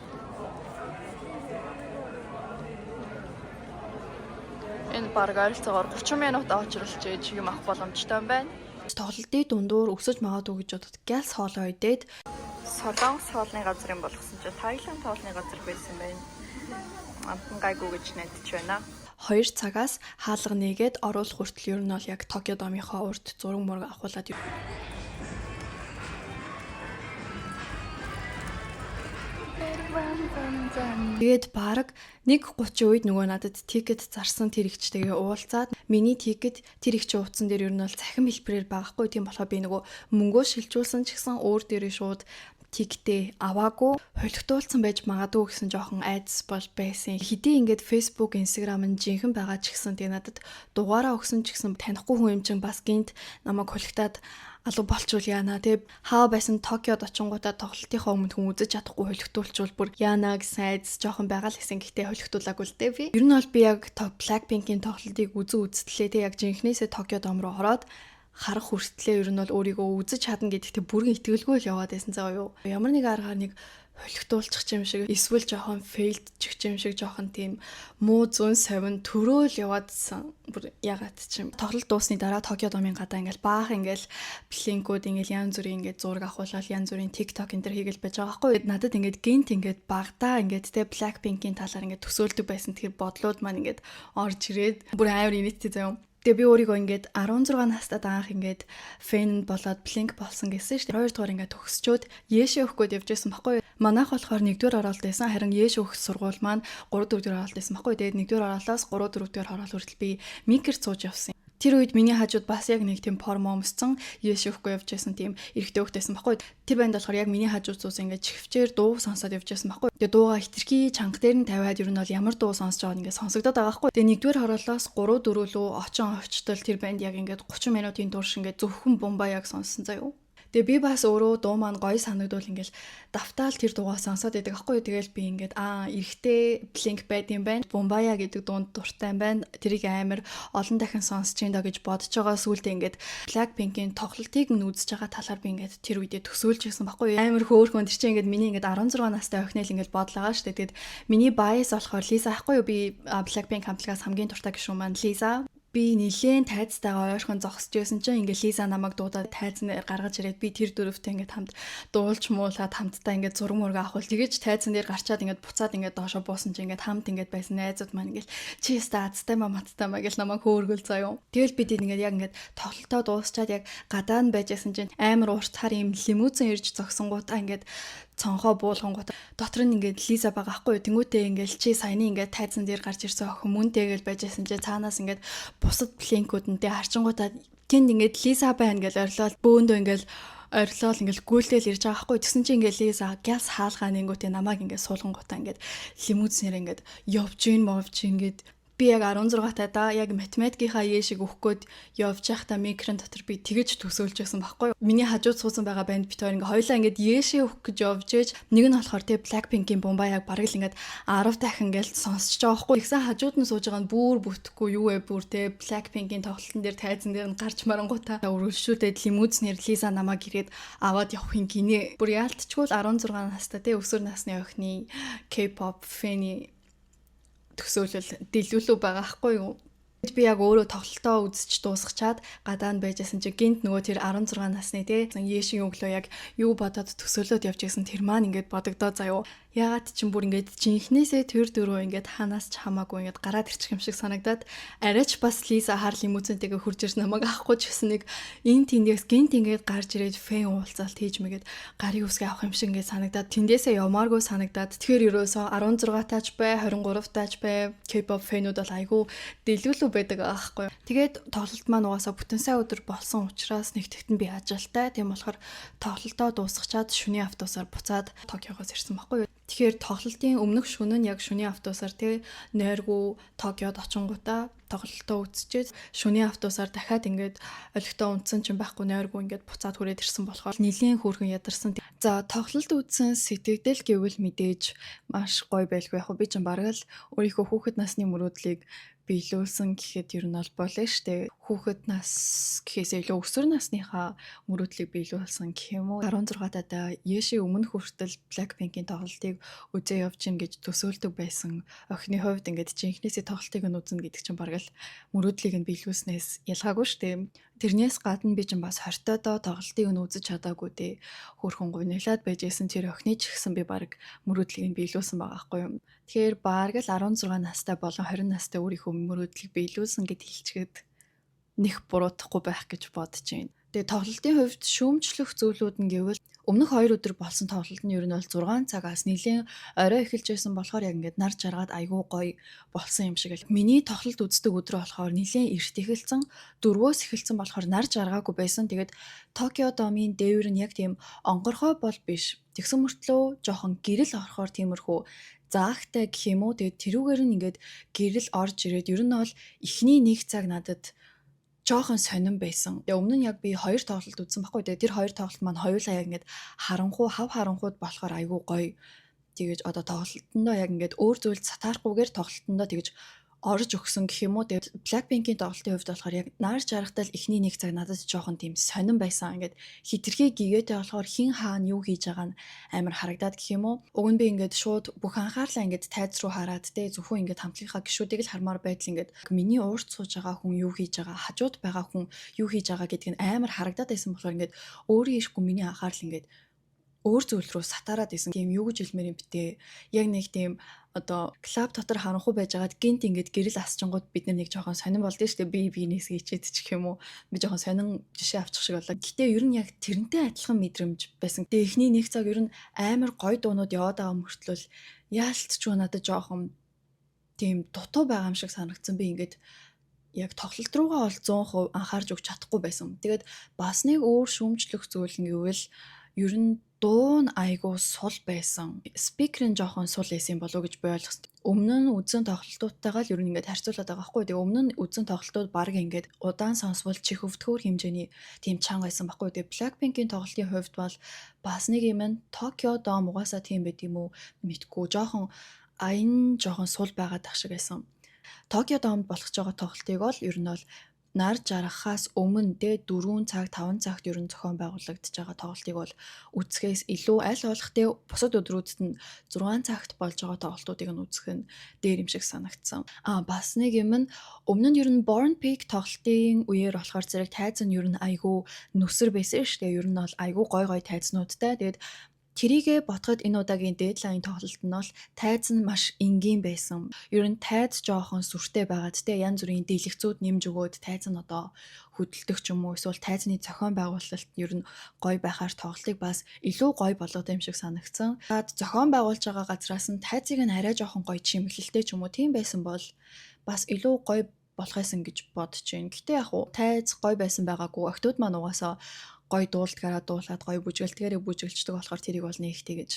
Энэ баг ойролцоогоор 30 минут очролч иж юм авах боломжтой юм байна. Тоглолтын дундуур өсөж магадгүй гэж бодод галс хоолой идээд Солонгос хоолны газрын болгосон чи Таиланд хоолны газар байсан байна. Амтан гайгүй гэж найдаж байна. 2 цагаас хаалга нэгээд оруулах хүртэл ер нь бол яг Tokyo Dome-ийнхоо урд зураг мураг авахулаад тэгээд баг 1:30 үед нөгөө надад тикет зарсан тэр ихчтэйгээ уулзаад миний тикет тэр ихчийн утсан дээр ер нь бол цахим хэлбэрээр багахгүй тийм болохоор би нөгөө мөнгөө шилжүүлсэн ч гэсэн өөр дээрээ шууд тиктэй аваагүй холигдуулсан байж магадгүй гэсэн жоохон айдас бол байсан. Хэдий ингээд Facebook, Instagram нь жинхэнэ байгаа ч гэсэн тэгээ надад дугаараа өгсөн ч гэсэн танихгүй хүн юм чинь бас гинт намайг холигтаад алга болчвол яана тэг хаа байсан Токиод очингуудаа тоглолтынхаа өмнө хүн үзэж чадахгүй холигдуулчвал бүр яана гэсэн айдас жоохон байгаа л гэсэн гэхдээ холигдуулаагүй л дээ би. Ер нь бол би яг Blackpink-ийн тоглолтыг үзтлээ тэг яг жинхнээсээ Tokyo Dome руу ороод харах хүртлээр ер нь бол өөрийгөө үзэж чадна гэдэгтээ бүрэн итгэлгүй л яваад байсан заа юу. Ямар нэг аргаар нэг холигтуулчих юм шиг эсвэл жоохон фейлдчих юм шиг жоохон тийм муу зүүн совин төрөөл яваадсан. Бүр ягаад ч юм. Тоглолт дуусны дараа Токио домын гадаа ингээл баах ингээл плинкүүд ингээл янз бүрийн ингээд зураг авахуулаад янз бүрийн TikTok энэ төр хийгээл байж байгаа байхгүй. Надад ингээд гинт ингээд багтаа ингээд те Blackpink-ийн талаар ингээд төсөөлдөг байсан. Тэгэхээр бодлууд маань ингээд орж ирээд бүр амар инээдтэй заяа. Тэгээ би өөрийгөө ингээд 16 настайд анх ингээд фэн болоод Blink болсон гэсэн шүү дээ. 2 дугаар ингээд төгсчөөд Яэшэ өгөх гээд явжсэн байхгүй. Манайх болохоор 1-р оролт байсан. Харин Яэшэ өгөх сургууль маань 3-4-р оролт байсан байхгүй. Тэгээд 1-р оролоос 3-4-р оролт хүртэл би микер сууж явсан. Тэр үед миний хажууд бас яг нэг тийм форм өмссөн Яэшэ өгөхгүй явж байсан тийм эрэгтэй хөхтэйсэн байхгүй. Тэр банд болохоор яг миний хажууд суусан ингээд чихвчээр дуу сонсоод явж байсан байхгүй. Тэгээ дууга хитрхи чанга дээр нь тавиад ер нь бол ямар дуу сонсож байгааг ингээд сонсогдоод байгаа байхгүй. Тэгээ 1-р хороолоос 3-4 рүү очтол тэр банд яг ингээд 30 минутын турш ингээд зөвхөн бомбаяг сонссон заяа. Тэгээ би бас өөрөө дуу маань гоё санагдвал ингээл давтаал тэр дуугаа сонсоод байдаг аахгүй. Тэгээл би ингээд эрэгтэй Blink байд юм байна. Бомбая гэдэг дуунд дуртай юм байна. Тэрийг амар олон дахин сонсож ин доо гэж бодож байгаа сүултээ ингээд Blackpink-ийн тоглолтыг нь үзэж байгаа талаар би ингээд тэр үедээ төсөөлж байсан байхгүй. Амар хөөрхөн тэр чинь ингээд миний ингээд 16 настай охинол ингээд бодлоо шүү дээ. Тэгэд миний bias болохоор Lisa ахгүй юу? Би Blackpink хамтлагаас хамгийн дуртай гишүүн маань Lisa. Би нилээн тайцтайгаа ойрхон зогсож байсан чинь ингээ Лиза намайг дуудаад тайзан дээр гаргаж ирээд би тэр дөрөвтэй ингээ хамт дуулж муулаад хамтдаа ингээ зураг мөргө авахул тэгэж тайзан дээр гарчаад ингээ буцаад ингээ доошо буусан чинь ингээ хамт ингээ байсан найзууд маань ингээ чи стаацтай маттай маа гэл намайг хөөргөл заяа. Тэгэл бид ингээ яг ингээ тоглолтоо дуусчаад яг гадаа нь байжсэн чинь амар урт хар юм лимузин ирж зогсонгуудаа ингээ цонхоо буулгангууд дотор нь ингээд Лиза байгаа хгүй. Тэнгүүтээ ингээд чи саяны ингээд тайзан дээр гарч ирсэн охин мөнтэйгэл байжсэн чи цаанаас ингээд бусад Blink-үүд нь тэ харчингуудаа тэнд ингээд Лиза байна гэж орилол бөөндөө ингээд орилол ингээд гүйлтэл ирж байгаа хгүй. Тэгсэн чи ингээд Лиза гяс хаалгаа нэнгүүтээ намайг ингээд суулгангуудаа ингээд лимузинээр ингээд явж гин ингээд би яг 16 тайдаа яг математикийнхаа Яэшиг өгөхгүйд явж байхдаа микрон дотор би тэгэж төсөөлж байсан байхгүй юу. Миний хажууд суусан байгаа банд бит хоёр ингээ хоёлаа ингээд Яэшиг өгөх гэж явж ээж нэг нь болохоор те Blackpink-ийн Бомбаяг бараг л ингээд 10 дахин ингээл сонсож байгаа байхгүй юу. Тэгсэн хажууд нь сууж байгаа нь бүр бүтэхгүй юу вэ бүр те Blackpink-ийн тоглолтын дээр тайзан дээр нь гарч марангуудаа өргөлшүүлээд лимузинээр Лиза намайг ирээд аваад явахын гинэ. Бүр яалтчгүй 16 настай те өсвөр насны охины K-pop фэни төсөөлөл дэлгүүлүү байгаа хгүй юу. Би яг өөрөө тоглолтоо үзэж дуусгачаад гадаа нь байжсэн чи гинт нөгөө тэр 16 насны те Яэшийн өглөө яг юу бодоод төсөөлөд явж байсан тэр маань ингээд бодогдоо заяа. Ягаад ч юм бүр ингээд жинхнээсээ тэр дөрөв ингээд ханаас ч хамаагүй ингээд гараад ирчих юм шиг санагдаад арайч бас Лиза хар лимузинтэйгээ хурж ирсэн намайг авахгүй ч гэсэн нэг энэ тэндээс гинт ингээд гарч ирээд фэн уулзалт хийж мэгээд гарын үсгээ авах юм шиг ингээд санагдаад тэндээсээ явмааргүй санагдаад тэгэхээр ерөөсөө 16 таач бай 23 таач бай K-pop фэнүүд бол айгүй дэлгүүлүү байдаг аахгүй. Тэгээд тоглолт маань угаасаа бүтэн сая өдөр болсон учраас нэгтгэгт нь би ажилтай. Тийм болохоор тоглолтоо дуусгачаад шөнийн автобусаар буцаад Токиогоос ирсэн байхгүй юу. Тэгэхээр тоглолтын өмнөх шөнө нь яг шөнийн автобусаар те нойргүй Токиод очингуудаа тоглолтоо үзчихэд шөнийн автобусаар дахиад ингээд олигтоо унтсан ч байхгүй нойргүй ингээд буцаад хүрээд ирсэн болохоор нэлийн хөөрхөн ядарсан. За тоглолт үзсэн сэтгэгдэл гэвэл мэдээж маш гоё байлгүй яг би ч бараг л өөрийнхөө хүүхэд насны мөрөөдлийг биелүүлсэн гэхэд ер нь бол болно штэ. Хүүхэд нас гэхээсээ илүү өсвөр насныхаа мөрөөдлийг биелүүлсэн гэх юм уу. 16 таа Яэши өмнөх хүртэл Blackpink-ийн тоглолтыг үзээ явж гин гэж төсөөлдөг байсан. Охины хувьд ингээд жинхнээсээ тоглолтыг нь үзнэ гэдэг чинь бараг л мөрөөдлийг нь биелүүлснээс ялгаагүй штэ. Тэрнээс гадна би ч бас 20 тоо тоглолтыг нь үзэж чадаагүй дээ. Хөөрхөн гуниглаад байжсэн тэр охины ч гэсэн би бараг мөрөөдлийг нь биелүүлсэн байгаа байхгүй юм. Тэгэхээр бараг л 16 настай болон 20 настай өөрийнхөө мөрөөдлийг биелүүлсэн гэд хэлчихэд нэх буруутахгүй байх гэж бодож байна. Тэгээ тоглолтын хувьд шүүмжлэх зүйлүүд нь гэвэл өмнөх 2 өдөр болсон тоглолт нь ер нь бол 6 цагаас нэлээд орой эхэлж байсан болохоор яг ингээд нар жаргаад айгүй гоё болсон юм шиг л. Миний тоглолт үздэг өдрөө болохоор нэлээд эрт эхэлсэн 4-өөс эхэлсэн болохоор нар жаргаагүй байсан. Тэгээд Токио домын дээвэр нь яг тийм онгорхой бол биш. Тэгсэн мөртлөө жоохон гэрэл орохоор тиймэрхүү заагтай гэх юм уу. Тэгээд тэрүүгээр нь ингээд гэрэл орж ирээд ер нь бол эхний 1 цаг надад жоохон сонирн байсан. Тэгээ өмнө нь яг би 2 тоглолт үзсэн байхгүй. Тэгээ тэр 2 тоглолт маань хоёулаа яг ингээд хав харанхууд болохоор айгүй гоё. Тэгэж одоо тоглолтондоо яг ингээд өөр зүйл сатаарахгүйгээр тоглолтондоо тэгэж орж өгсөн гэх юм уу. Тэгээд Blackpink-ийн тоглолтын хувьд болохоор яг наар жаргатал эхний нэг цаг надад жоохон тийм сонирн байсан. Ингээд хитрхи гэгээтэй болохоор хин хаана юу хийж байгаа нь амар харагдаад гэх юм уу. Уг нь би ингээд шууд бүх анхаарлаа ингээд тайз руу хараад те зөвхөн ингээд хамтлагийнхаа гишүүдийг л хармаар байтал ингээд миний уурт сууж байгаа хүн юу хийж байгаа, хажууд байгаа хүн юу хийж байгаа гэдг нь амар харагдаад байсан болохоор ингээд өөрөө ирэхгүй миний анхаарал ингээд өөр зүйл рүү сатараад исэн. Тийм юу гэж хэлмээр юм битээ. Яг нэг тийм одоо клуб дотор харанхуй байжгаад гинт ингээд гэрэл асчингууд бид нэг жоохон сонирн болд нь шүү дээ. Би биенээс ичээд ч гэх юм уу. Би жоохон сонирн жишээ авчих шиг болоо. Гэтэ ер нь яг тэрнтэй адилхан мэдрэмж байсан. Тэгээ эхний нэг цаг ер нь амар гоё дуунууд яваад байгаа мөртлөө яалтч надад жоохон тийм дутуу байгаа юм шиг санагдсан. Би ингээд яг тоглолт руугаа бол 100% анхаарч өгч чадахгүй байсан. Тэгээд бас нэг өөр шүүмжлэх зүйл нь гэвэл ер нь дуу нь айгүй сул байсан. Спикер нь жоохон сул байсан болов уу гэж би ойлгосон. Өмнө нь үзэн тоглолтуудтайгаа л ер нь ингээд харьцуулаад байгаа байхгүй. Тэгээ өмнө нь үзэн тоглолтууд баг ингээд удаан сонсвол чих өвтгөр хэмжээний тийм чанга байсан байхгүй. Тэгээ Blackpink-ийн тоглолтын хувьд бол бас нэг юм нь Tokyo Dome угаасаа тийм байт юм уу мэдгүй. Жоохон аян жоохон сул байгаад тах шиг байсан. Tokyo Dome болох ч байгаа тоглолтыг бол ер нь бол нар жаргахаас өмнө дэ 4 цаг 5 цагт ер нь зохион байгуулагдаж байгаа тоглолтыг бол үзэхээс илүү аль болох тэ бусад өдрүүдэд нь 6 цагт болж байгаа тоглолтуудыг нь үзэх нь дээр юм шиг санагдсан. Бас нэг юм нь өмнө нь ер нь Born Peak тоглолтын үеэр болохоор зэрэг тайз нь ер нь айгүй нүсэр байсан шүү дээ. Ер нь бол айгүй гой тайзнуудтай. Тэгээд тэрийгэ ботход энэ удаагийн дедлайн тоглолт нь бол тайз нь маш энгийн байсан. Ер нь тайз жоохон сүртэй байгаад те янз бүрийн дэлгэцүүд нэмж өгөөд тайз нь одоо хөдөлдөг ч юм уу эсвэл тайзны зохион байгуулалт ер нь гой байхаар тоглолтыг бас илүү гой болгоод юм шиг санагдсан. Зохион байгуулж байгаа газраас нь тайзыг нь арай жоохон гой чимэглэлтэй ч юм уу тийм байсан бол бас илүү гой болохоос гэж бодож байна. Гэтэ яг уу тайз гой байсан байгаагүй. Октод маань угаасаа гой дуулдгаараа дуулаад гой бүжгэлтгээрээ бүжгэлждэг болохоор тэрийг бол нэгтэй гэж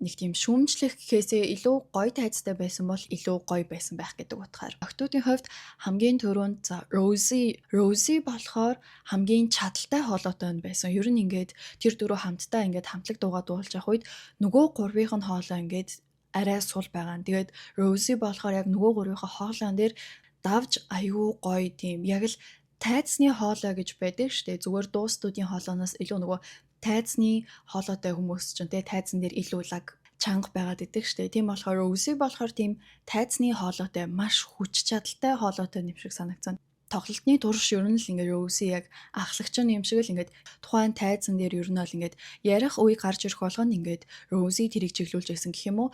нэг тийм шүүмжлэх гэхээсээ илүү гой тайзтай байсан бол илүү гой байсан байх гэдэг утгаар. Октодын хувьд хамгийн түрүүнд Rosie болохоор хамгийн чадaltaй хоолойтой байсан. Ер нь ингээд тэр дөрөв хамтдаа ингээд хамтлаг дуугаа дуулж явах үед нөгөө гурвынх нь хоолой ингээд арай сул байгаа. Тэгээд Rosie болохоор яг нөгөө гурвынхаа хоолойн дээр давж аюу гоё тийм яг л тайзны хоолой гэж байдаг шүү дээ. Зүгээр дуустуудын хоолойноос илүү нөгөө тайзны хоолойтой хүмүүс ч тэ тайзан дээр илүү лаг чанга байгаад идэг шүү дээ. Тийм болохоор Rosie болохоор тийм тайзны хоолойтой маш хүч чадалтай хоолойтой юм шиг санагдсан. Тоглолтны турш ер нь л ингээд Rosie яг ахлагч юм шиг л ингээд тухайн тайзан дээр ер нь бол ингээд ярих үе гарч ирэх болгонд ингээд Rosie тэрийг чиглүүлж байсан гэх юм уу.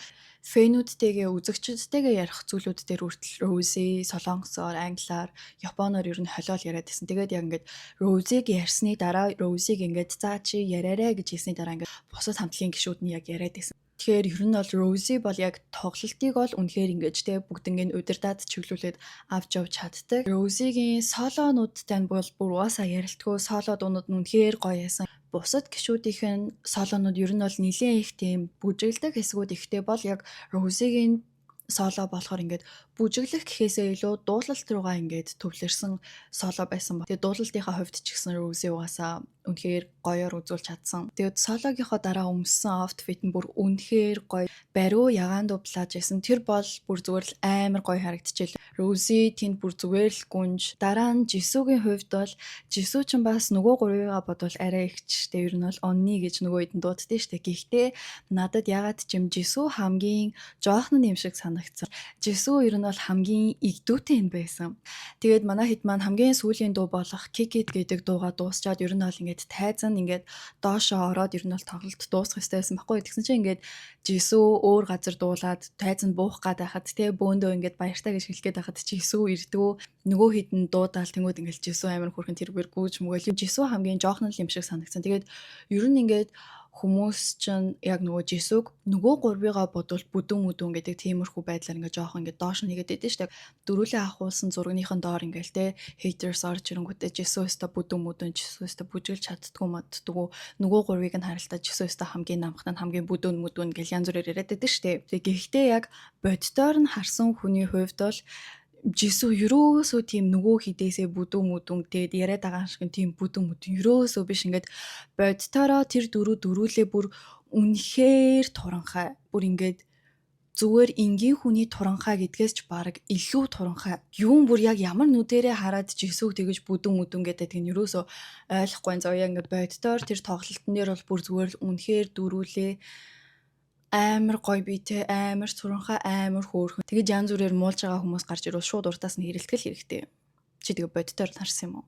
Фэнүүдтэйгээ үзэгчдтэйгээ ярих зүйлүүд дээр хүртэл Rosie солонгосоор, англиар, японоор ер нь холиол яриад байсан. Тэгээд яг ингээд Rosie-г ярьсны дараа Rosie-г ингээд заа чи яриарэ гэж хэлсний дараа ингээд бусад хамтлагийн гишүүд нь яг яриад байсан. Тэгэхээр ер нь бол Rosie бол яг тоглолтыг бол үнэхээр ингэж те бүгднийг удирдаад чиглүүлээд авч явж чаддаг. Rosie-гийн солонуудтай нь бол бүр угаасаа ярилтгүй соло дуунууд нь үнэхээр гоё байсан. Бусад гишүүдийнх нь солонууд ер нь бол нэлээд их тийм бүжиглдэг хэсгүүд ихтэй бол яг Rosie-гийн соло болохоор ингээд бүжиглэх гэхээсээ илүү дуулалт руугаа ингээд төвлөрсөн соло байсан ба. Тэгээ дуулалтынхаа хувьд ч гэсэн Rosie угаасаа үнэхээр гоёор үзүүлж чадсан. Тэгээд сологийнхоо дараа өмссөн outfit нь бүр үнэхээр гоё. Бариу ягаан дублааж байсан. Тэр бол бүр зүгээр л амар гоё харагдчихэл. Rosie тэнд бүр зүгээр л гүнж. Дараа нь Jisoo-гийн хувьд бол Jisoo ч бас нөгөө гурвыгаа бодвол арай их ч тэ ер нь бол онны гэж нөгөө хэдэн дууддээ штэ. Гэхдээ надад ягаад ч юм Jisoo хамгийн жоохон юм шиг санагдсан. Jisoo ер нь бол хамгийн игдүүтэй юм байсан. Тэгээд манай хэд маань хамгийн сүүлийн дуу болох Kick It гэдэг дуугаа дуусчаад ер нь бол ингээд тайзан ингээд доошоо ороод ер нь бол тоглолт дуусах хэрэгтэй байсан байхгүй. Тэгсэн чинь ингээд Jisoo өөр газар дуулаад тайзан буух гээд байхад тэ бөөндөө ингээд баяртай гэж хэлгээд байхад Jisoo ирдгүү нөгөө хідэн дуудаал тэнгууд ингээд Jisoo амар хөрхэн тэргээр гүйж мөгөөл Jisoo хамгийн жоохон юм шиг санагдсан. Тэгээд ер нь ингээд хүмүүс чинь яг нөгөө Jisoo-г нөгөө гурвыгаа бодвол бүдүүн гэдэг тиймэрхүү байдлаар ингээ жоохон ингээ доош нь хийгээд байдаг шүү дээ. Дөрүлээ ахуулсан зургийнхын доор ингээл те haters орж ирэнгүүтээ Jisoo өстө бүдүүн Jisoo өстө бүжиглж чаддгүй маддгүй нөгөө гурвыг нь харалтаа Jisoo өстө хамгийн намхтан хамгийн бүдүүн гэл янз бүрээр яриад байдаг шүү дээ. Гэхдээ яг боддоор нь харсан хүний хувьд бол Jisoo ерөөсөө тийм нөгөө хідээсээ бүдүүн тэгээд яриад байгаа шиг тийм бүдүүн ерөөсөө биш ингээд бодтороо тэр дөрүүлээ бүр үнэхээр туранхай бүр ингээд зүгээр энгийн хүний туранхай гэдгээс ч баг илүү туранхай. Юун бүр яг ямар нүдэрээ хараад жисүүг тэгэж бүдүүн мүдүн гэдэг нь юусоо ойлгохгүй заа яг ингээд боддоор тэр тоглолтын дээр бол бүр зүгээр л үнэхээр дөрүүлээ амар гоё биетэй, амар туранхай, амар хөөрхөн. Тэгэж янз бүрээр муулж байгаа хүмүүс гарч ирвэл шууд уртаас нь хэрэлтгэл хэрэгтэй. Чи тэгээ боддоор харсан юм уу?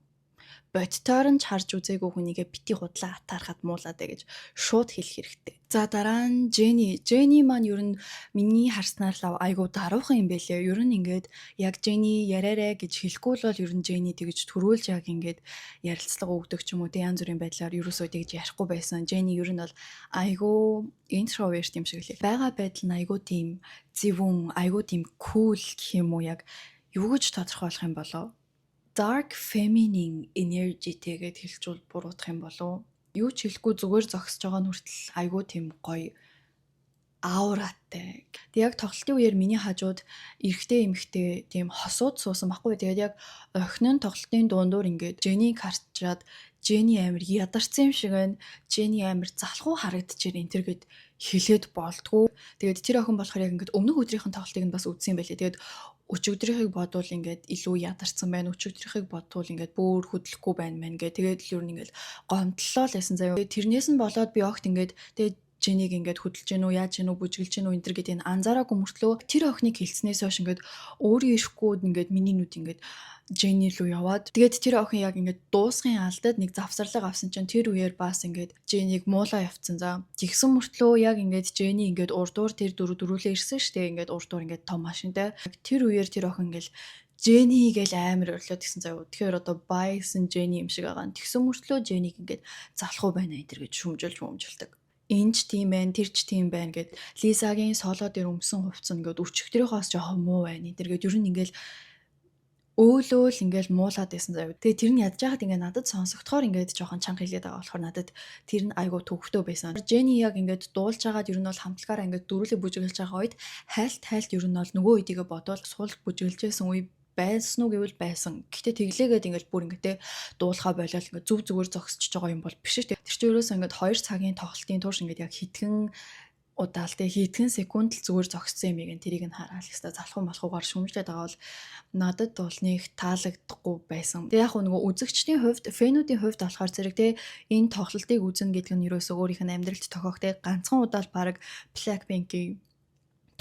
Бодтоор нь ч харж үзээгүй хүнийгээ бити худлаа атаархад муулаад гэж шууд хэлэх хэрэгтэй. За дараа нь Jenny. Jenny маань ер нь миний харснаар л айгуу даруухан юм бэлээ. Ер нь ингээд яг Jenny яриарэ гэж хэлэхгүй л бол ер нь Jenny тэгж төрүүлж яг ингээд ярилцлага өгдөг ч юм уу тэ янз бүрийн байдлаар ерөөсөө тэгж ярихгүй байсан. Jenny ер нь бол айгуу introvert юм шиг лээ. Бага байдал нь айгуу тийм зөвүүн, айгуу тийм cool гэх юм уу яг юу гэж тодорхойлох юм болоо? Dark feminine energyтэй гэд хэлжүүл буруутах юм болов. Юу ч хэлэхгүй зүгээр зогсож байгаа нь хүртэл айгүй тийм гоё ауратай. Тэг яг тоглолтын үеэр миний хажууд эрэгтэй эмэгтэй тийм хосууд суусан байхгүй. Тэгээд яг охин нь тоглолтын дундуур ингээд Jenny харчаад Jenny амир ядарсан юм шиг байна. Jenny амир залхуу харагдчихэр энэ төр гэд хэлээд болдгоо. Тэгээд тэр охин болохоор яг ингээд өмнөх өдрийнхэн тоглолтыг нь бас үзсэн байлээ. Тэгээд өчигдрийнхийг бодвол ингээд илүү ядарсан байна. Өчигдрийнхийг бодвол ингээд бүр хөдлөхгүй байна мэн гэ. Тэгээд л юу нэг гомдлоо л байсан заяа. Тэрнээс нь болоод би огт ингээд тэгээд Jenny-г ингээд хөдөлж гэнэ үү, яаж гэнэ үү, бүжгэлж гэнэ үү энэ төр гэдэг нь анзаараагүй мөртлөө тэр охиныг хэлснээс хойш ингээд өөрийн ирэхгүй ингээд миний нүд ингээд Jenny руу яваад тэгээд тэр охин яг ингээд дуусгын алдад нэг завсарлага авсан чинь тэр үеэр бас ингээд Jenny-г муулаа явцсан за. Тэгсэн мөртлөө яг ингээд Jenny ингээд урдуур тэр дөрүүлээ ирсэн штэ ингээд урдуур ингээд том машинтай. Тэр үеэр тэр охин ингээд Jenny гээл амар өрлөөд гисэн заяа. Тэгэхээр одоо байсан Jenny юм шиг байгаа. Тэгсэн мөртлөө Jenny-г ингээд залхуу байна энэ төр гэж шүмжилдэг. Энд ч тийм байна, тэр ч тийм байна гэд Лизагийн соло дээр өмсөн хувцс ингээд өчигдрийнхоос жоохон муу байна. Энэ төр гэд ер нь ингээд өөлөөл ингээд муулаад байсан заяа. Тэгээ тэр нь ядж байхад ингээд надад сонсогдохоор ингээд жоохон чанга хэлээд байгаа болохоор надад тэр нь айгу төвхтөө байсан. Jenny яг ингээд дуулж байгаад ер нь бол хамтлагаараа ингээд дөрүлээ бүжиглэж байгаа үед хайлт ер нь бол нөгөө үедийгээ бодвол суулж бүжиглэжсэн үе байсан уу гэвэл байсан. Гэхдээ тэглээгээд ингээд бүр ингээд дуулахаа болол ингээд зүв зүгээр зогсчихж байгаа юм бол биш шүү дээ. Тэр чинь ерөөсөө ингээд 2 цагийн тоглолтын турш ингээд яг хитгэн удаал тэг хитгэн секунд л зүгээр зогссон юм яг тэрийг нь хараад л хэвээр залхуу малхуугаар шүмжлээд байгаа бол надад бол нэг таалагдахгүй байсан. Тэг яг нөгөө үзэгчдийн хувьд, фэнүүдийн хувьд болохоор зэрэг те энэ тоглолтыг үзнэ гэдэг нь ерөөсөө өөрийнх нь амьдралд тохиох те ганцхан удаал баг Blackpink-ийн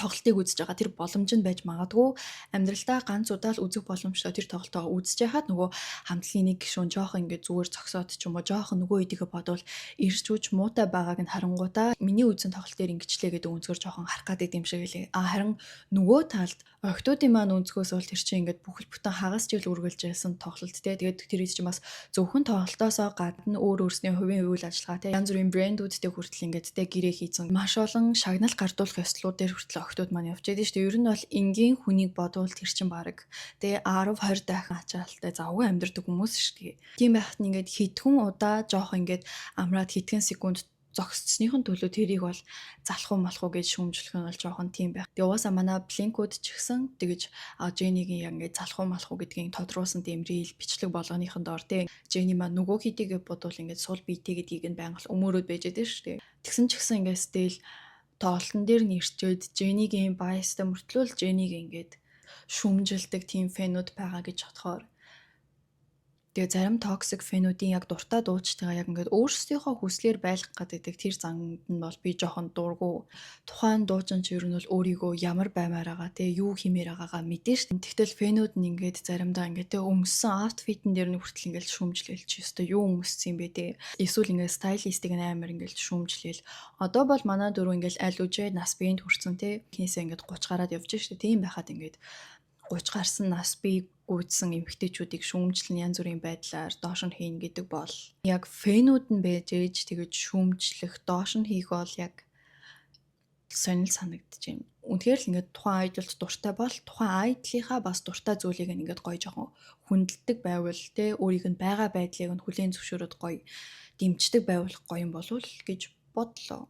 тоглолтыг үзэж байгаа тэр боломж нь байж магадгүй амьдралдаа ганц удаа л үзэх боломжтой тэр тоглолтоо үзэж байхад нөгөө хамтлагийн нэг гишүүн жоохон ингээд зүгээр зогсоод ч юм уу жоохон нөгөө эдийгээ бодвол ирчүүч муутай байгааг нь харангуудаа миний үзэн тоглолт дээр ингэчлээ гэдэг өнцгөр жоохон харах гэдэг юм шиг лээ. Харин нөгөө талд октоодын маань өнцгөөс бол тэр чинь ингээд бүхэл бүтэн хагас жил үргэлж байсан тоглолт те. Тэгээд тэр чинь бас зөвхөн тоглолтоосоо гадна өөр өөрсний хувийн үйл ажиллагаа те янз бүрийн брэндүүдтэй хүртэл ингээд те гэрээ хийцэн маш олон шагнал гардуулах ёслууд дээр хүртэл октод маань явж байдаг шүү дээ. Ер нь бол энгийн хүнийг бодвол тэр чинь баг тэгээ 10 20 дахин ачаалттай завгүй амьдэрдэг хүмүүс шүү дээ. Тийм байхад нь ингээд хитгэн удаа жоох ингээд амраад хитгэн секунд зогсцсныхын төлөө тэрийг бол залхуу малхуу гэж шүүмжлэх нь бол жоохон тийм байх. Тэгээ угаасаа манай Blink-ууд ч гэсэн тэгэж Jenny-гийн яг ингээд залхуу малхуу гэдгийг тодруулсан тийм рил бичлэг болгоныхын доор те Jenny маань нөгөө хэдийгээ бодвол ингээд сул биетэй гэдгийг нь байнга өмөрөөд байж байдаг шүү дээ. Тэгсэн ч гэсэн ингээд стил тоглолтын дээр нэрчээд Jenny-гийн баястай мөртлөө л Jenny-г ингээд шүмжилдэг тийм фэнүүд байгаа гэж бодохоор тэгээ зарим токсик фэнүүдийн яг дуртай дуучтайгаа яг ингээд өөрсдийнхөө хүслээр байлгах гэдэг тэр занганд нь бол би жоохон дургу. Тухайн дуучин ч ер нь бол өөрийгөө ямар баймаар байгаа те юу хиймээр байгаагаа мэдэн ш. Тэгтэл фэнүүд нь ингээд заримдаа ингээд те өмссөн аутфитэн дээр нь хүртэл ингээд шүмжлээл чи өстө юу өмссөн юм бэ те. Эсвэл ингээд стайлистик амар ингээд шүмжлээл. Одоо бол манай дөрөв ингээд аль үжээ нас биеинд хүрсэн те. Хинээсээ ингээд 30 гараад явж штэ. Тийм байхад ингээд 30 гарсан нас бие гүйдсэн эмэгтэйчүүдийг шүүмжлэн янз бүрийн байдлаар доош нь хийн гэдэг бол яг фэнүүд нь байж ээж тэгэж шүүмжлэх доош нь хийх бол яг сонир санагдаж байна. Үнэхээр л ингээд тухайн айдолд дуртай бол тухайн айдлынхаа бас дуртай зүйлийг ингээд гоё жоохон хүндэлдэг байвал те өөрийг нь байгаа байдлыг нь хүлээн зөвшөөрөд гоё дэмждэг байвал гоё юм болов уу гэж бодлоо.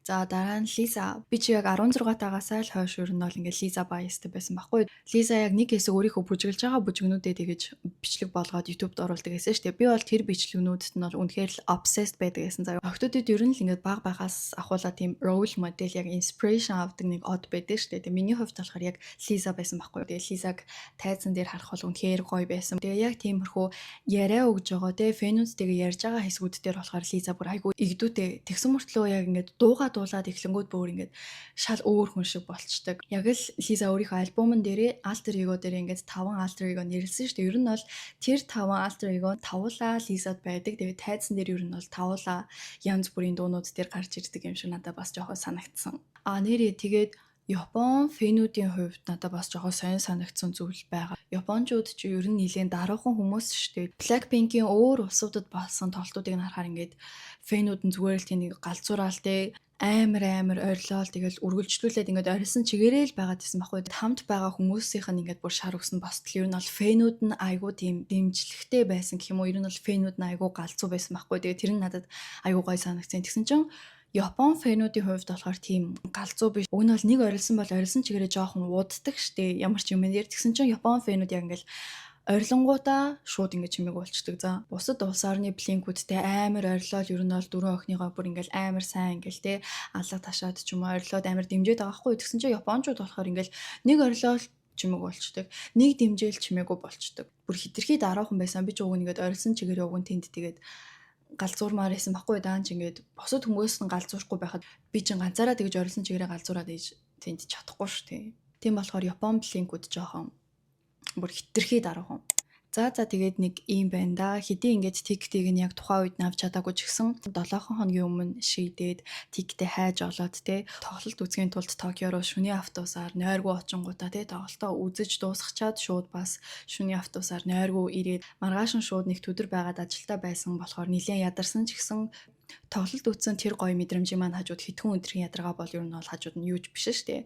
За дараа нь Лиза. Би чи яг 16 тагасаа л хойш ер нь бол ингээд Лиза баястай байсан байхгүй. Лиза яг нэг хэсэг өөрийнхөө бүжиглж байгаа бүжигнүүдээ тэгэж бичлэг болгоод YouTube-д оруулдаг гэсэн шүү дээ. Би бол тэр бичлэгнүүдэд нь бол үнэхээр л obsessed байдаг гэсэн заяа. Охтуудад ер нь л ингээд баг багаас ахуулаад тийм role model яг inspiration авдаг нэг од байдаг шүү дээ. Тэгээ миний хувьд болохоор яг Лиза байсан байхгүй. Тэгээ Лизаг тайзан дээр харах бол үнэхээр гоё байсан. Тэгээ яг тиймэрхүү яриа өгж байгаа те фэнүүдтэйгээ ярьж байгаа хэсгүүд дээр болохоор Лиза бүр айгүй игдүүтэй. Тэгсэн мөртлөө яг ингээд дуулаад эхлэнгүүд бүр ингээд шал өөр хүн шиг болцдог. Яг л Лиза өөрийнхөө альбомн дээрээ alter ego дээр ингээд 5 alter ego нэрлсэн шүү дээ. Ер нь бол тэр 5 alter ego тавуулаа Лизад байдаг. Тэгээ тайзан дээр ер нь бол тавуулаа янз бүрийн дуунууд дээр гарч ирдэг юм шиг надад бас жоохон санагдсан. Нэрээ тэгээд Япон фэнүүдийн хувьд надад бас жоохон сонир санагдсан зүйл байгаа. Япончууд ч ер нь нэлээд даруухан хүмүүс шүү дээ. Blackpink-ийн өөр улсуудад болсон тоглолтуудыг харахаар ингээд фэнүүд нь зүгээр л тийм нэг галзуураал те амар ойрлол тэгэл үргэлжлүүлээд ингээд ойрсон чигээрээ л байгаад байсан байхгүй. Хамт байгаа хүмүүсийнх нь ингээд бүр шар өгсөн бостол ер нь бол фэнүүд нь айгүй тийм дэмжлэгтэй байсан гэх юм уу. Ер нь бол фэнүүд нь айгүй галзуу байсан байхгүй. Тэгээ тэр нь надад айгүй гоё санагдсан. Тэгсэн чинь Япон фэнүүдийн хувьд болохоор тийм галзуу биш. Уг нь бол нэг орилсон бол орилсон чигээрээ жоохон ууддаг штэ. Ямар ч юм дээр тэгсэн чинь Япон фэнүүд яг ингээл орилонгуудаа шууд ингэж чимээг болчдөг. За бусад улс орны блинкүүдтэй амар орилол ер нь бол дөрөв охиныгоо бүр ингээл амар сайн ингээл те алга ташаад ч юм уу орилоод амар дэмжиж байгаа хгүй. Тэгсэн чинь Япончууд болохоор ингээл нэг орилол чимээг болчдөг. Нэг дэмжээл чимээгүй болчдөг. Бүр хитрхий дараахан байсан. Би ч уг нэгэд орилсон чигээрээ уг нь тэнд тэгээд галзуурмаар байсан баггүй даанч ингээд босод хүмүүс нь галзуурахгүй байхад би чинь ганцаараа тэгж орилсон чигээрээ галзуураад ээж тэнд чадахгүй шүү дээ. Тийм болохоор Япон блинкүүд жоохон бүр хитрхий дараахан. За тэгээд нэг юм байна да. Хэдий ингээд тиктийг нь яг тухайн үед навч чадаагүй ч гэсэн 7 хоногийн өмнө шийдээд тиктэй хайж олоод те тоглолт үзхийн тулд Токио руу шөнийн автобусаар нойргүй очингуудаа те тоглолтоо үзэж дуусгачаад шууд бас шөнийн автобусаар нойргүй ирээд маргааш нь шууд нэг төдөр байгаад ажилдаа байсан болохоор нэлээд ядарсан ч гэсэн тоглолт үзсэн тэр гоё мэдрэмжийн маань хажууд хитгэн өдрийн ядаргаа бол ер нь бол хажууд нь юуж биш шүү дээ.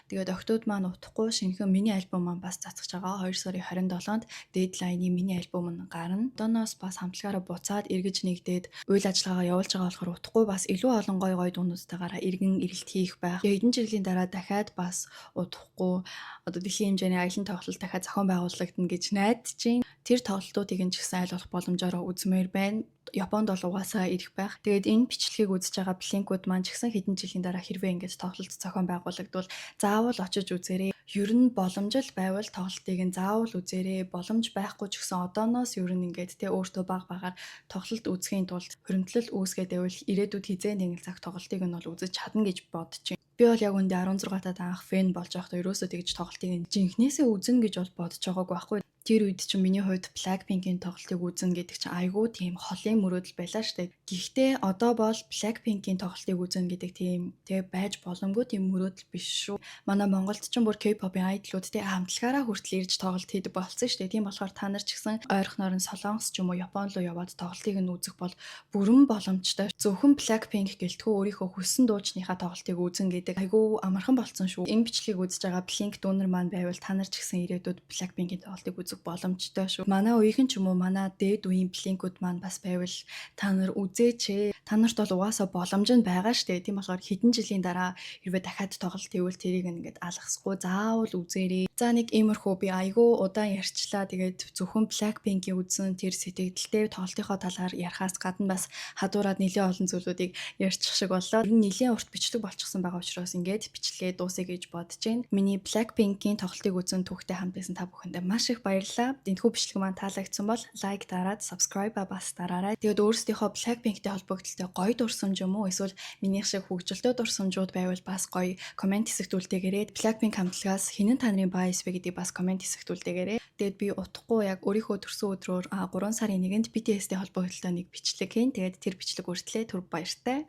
Тэгээд октод маань утахгүй шинэхэн миний альбом маань бас цацгаж байгаа. 2 сарын 27-нд Deadline-ийн миний альбом нь гарна. Одооноос бас хамтлагаараа буцаад эргэж нэгдээд үйл ажиллагаагаа явуулж байгаа болохоор утахгүй бас илүү олон гоё дуунуудтайгаараа эргэн ирэлт хийх байх. Хэдэн жилийн дараа дахиад бас утахгүй одоо дэлхийн хэмжээний аялын тоглолт дахиад зохион байгуулагдана гэж найдаж байна. Тэр тоглолтуудыг нь ч гэсэн аль болох боломжоор үзмээр байна. Японд бол угаасаа ирэх байх. Тэгээд энэ бичлэгийг үзэж байгаа блинкүүд маань ч гэсэн хэдэн жилийн дараа хэрвээ ингэж тоглолт зохион байгуулагдвал заавал очиж үзээрэй. Ер нь боломжтой байвал тоглолтыг нь заавал үзээрэй. Боломж байхгүй ч гэсэн одооноос ер нь ингээд те өөртөө багаар тоглолт үзэхийн тулд хөрөмтлөл үүсгээд байвал ирээдүйд хизээ нэг цаг тоглолтыг нь бол үзэж чадна гэж бодож байна. Би бол яг үндэ 16 таад анх фэн болж байхдаа ерөөсөө тэгж тоглолтыг жинхнээсээ үзнэ гэж бол бодож байгаагүй байхгүй. Тэр үед чинь миний хувьд Blackpink-ийн тоглолтыг үзнэ гэдэг чинь айгүй тийм холын мөрөөдөл байлаа штэ. Гэхдээ одоо бол Blackpink-ийн тоглолтыг үзнэ гэдэг тийм тэг байж боломгүй тийм мөрөөдөл биш шүү. Манай Монголд ч бүр K-pop-ын айдлууд тэг хамтлагаараа хүртэл ирж тоглолт хийдэг болсон штэ. Тийм болохоор та нар ч гэсэн ойрхоноор нь Солонгос ч юм уу Япон руу яваад тоглолтыг нь үзэх бол бүрэн боломжтой. Зөвхөн Blackpink гэлтгүү өөрийнхөө хүссэн дуучныхаа тоглолтыг үзнэ гэдэг айгүй амархан болцсон шүү. Энэ бичлэгийг үзэж байгаа Blink дүүнер маань байвал та нар ч гэсэн ирээдүйд Blackpink-ийн тоглолтыг үзэх боломжтой шүү. Манай үеийн ч юм уу манай дээд үеийн блинкүүд маань бас байвал та нар үзээч. Та нарт бол угаасаа боломж нь байгаа штэ. Тийм болохоор хэдэн жилийн дараа хэрвээ дахиад тоглолт хийвэл тэрийг ингээд алгасахгүй заавал үзээрэй. За нэг иймэрхүү би айгүй удаан ярьчлаа. Тэгээд зөвхөн Blackpink-ийн үзэн тэр сэтгэлдээ тоглолтынхоо талаар ярихаас гадна бас хадуураад нэлээд олон зүйлүүдийг ярьчих шиг боллоо. Энэ нэлээд урт бичлэг болчихсон байгаа учраас ингээд бичлэгээ дуусгая гэж бодож байна. Миний Blackpink-ийн тоглолтыг үзэн түүхтэй хамт байсан та бүхэндээ маш их баярлалаа. Энэхүү бичлэг маань таалагдсан бол лайк дараад subscribe бас дараарай. Тэгээд өөрсдийнхөө Blackpink-тэй холбогдлолтой гоё дурсамж юм уу эсвэл минийх шиг хөгжилтэй дурсамжууд байвал бас гоё комент хэсэгтүүлдээгээрэй. Blackpink хамтлагаас хинэн та нарын байс вэ гэдгийг бас комент хэсэгтүүлдээгээрэй. Тэгээд би утахгүй яг өөрийнхөө төрсөн өдрөөр 3 сарын 1-нд BTS-тэй холбогдлолтой нэг бичлэг хийн. Тэгээд тэр бичлэг үртлээ түр баяртай.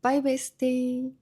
Bye bestie.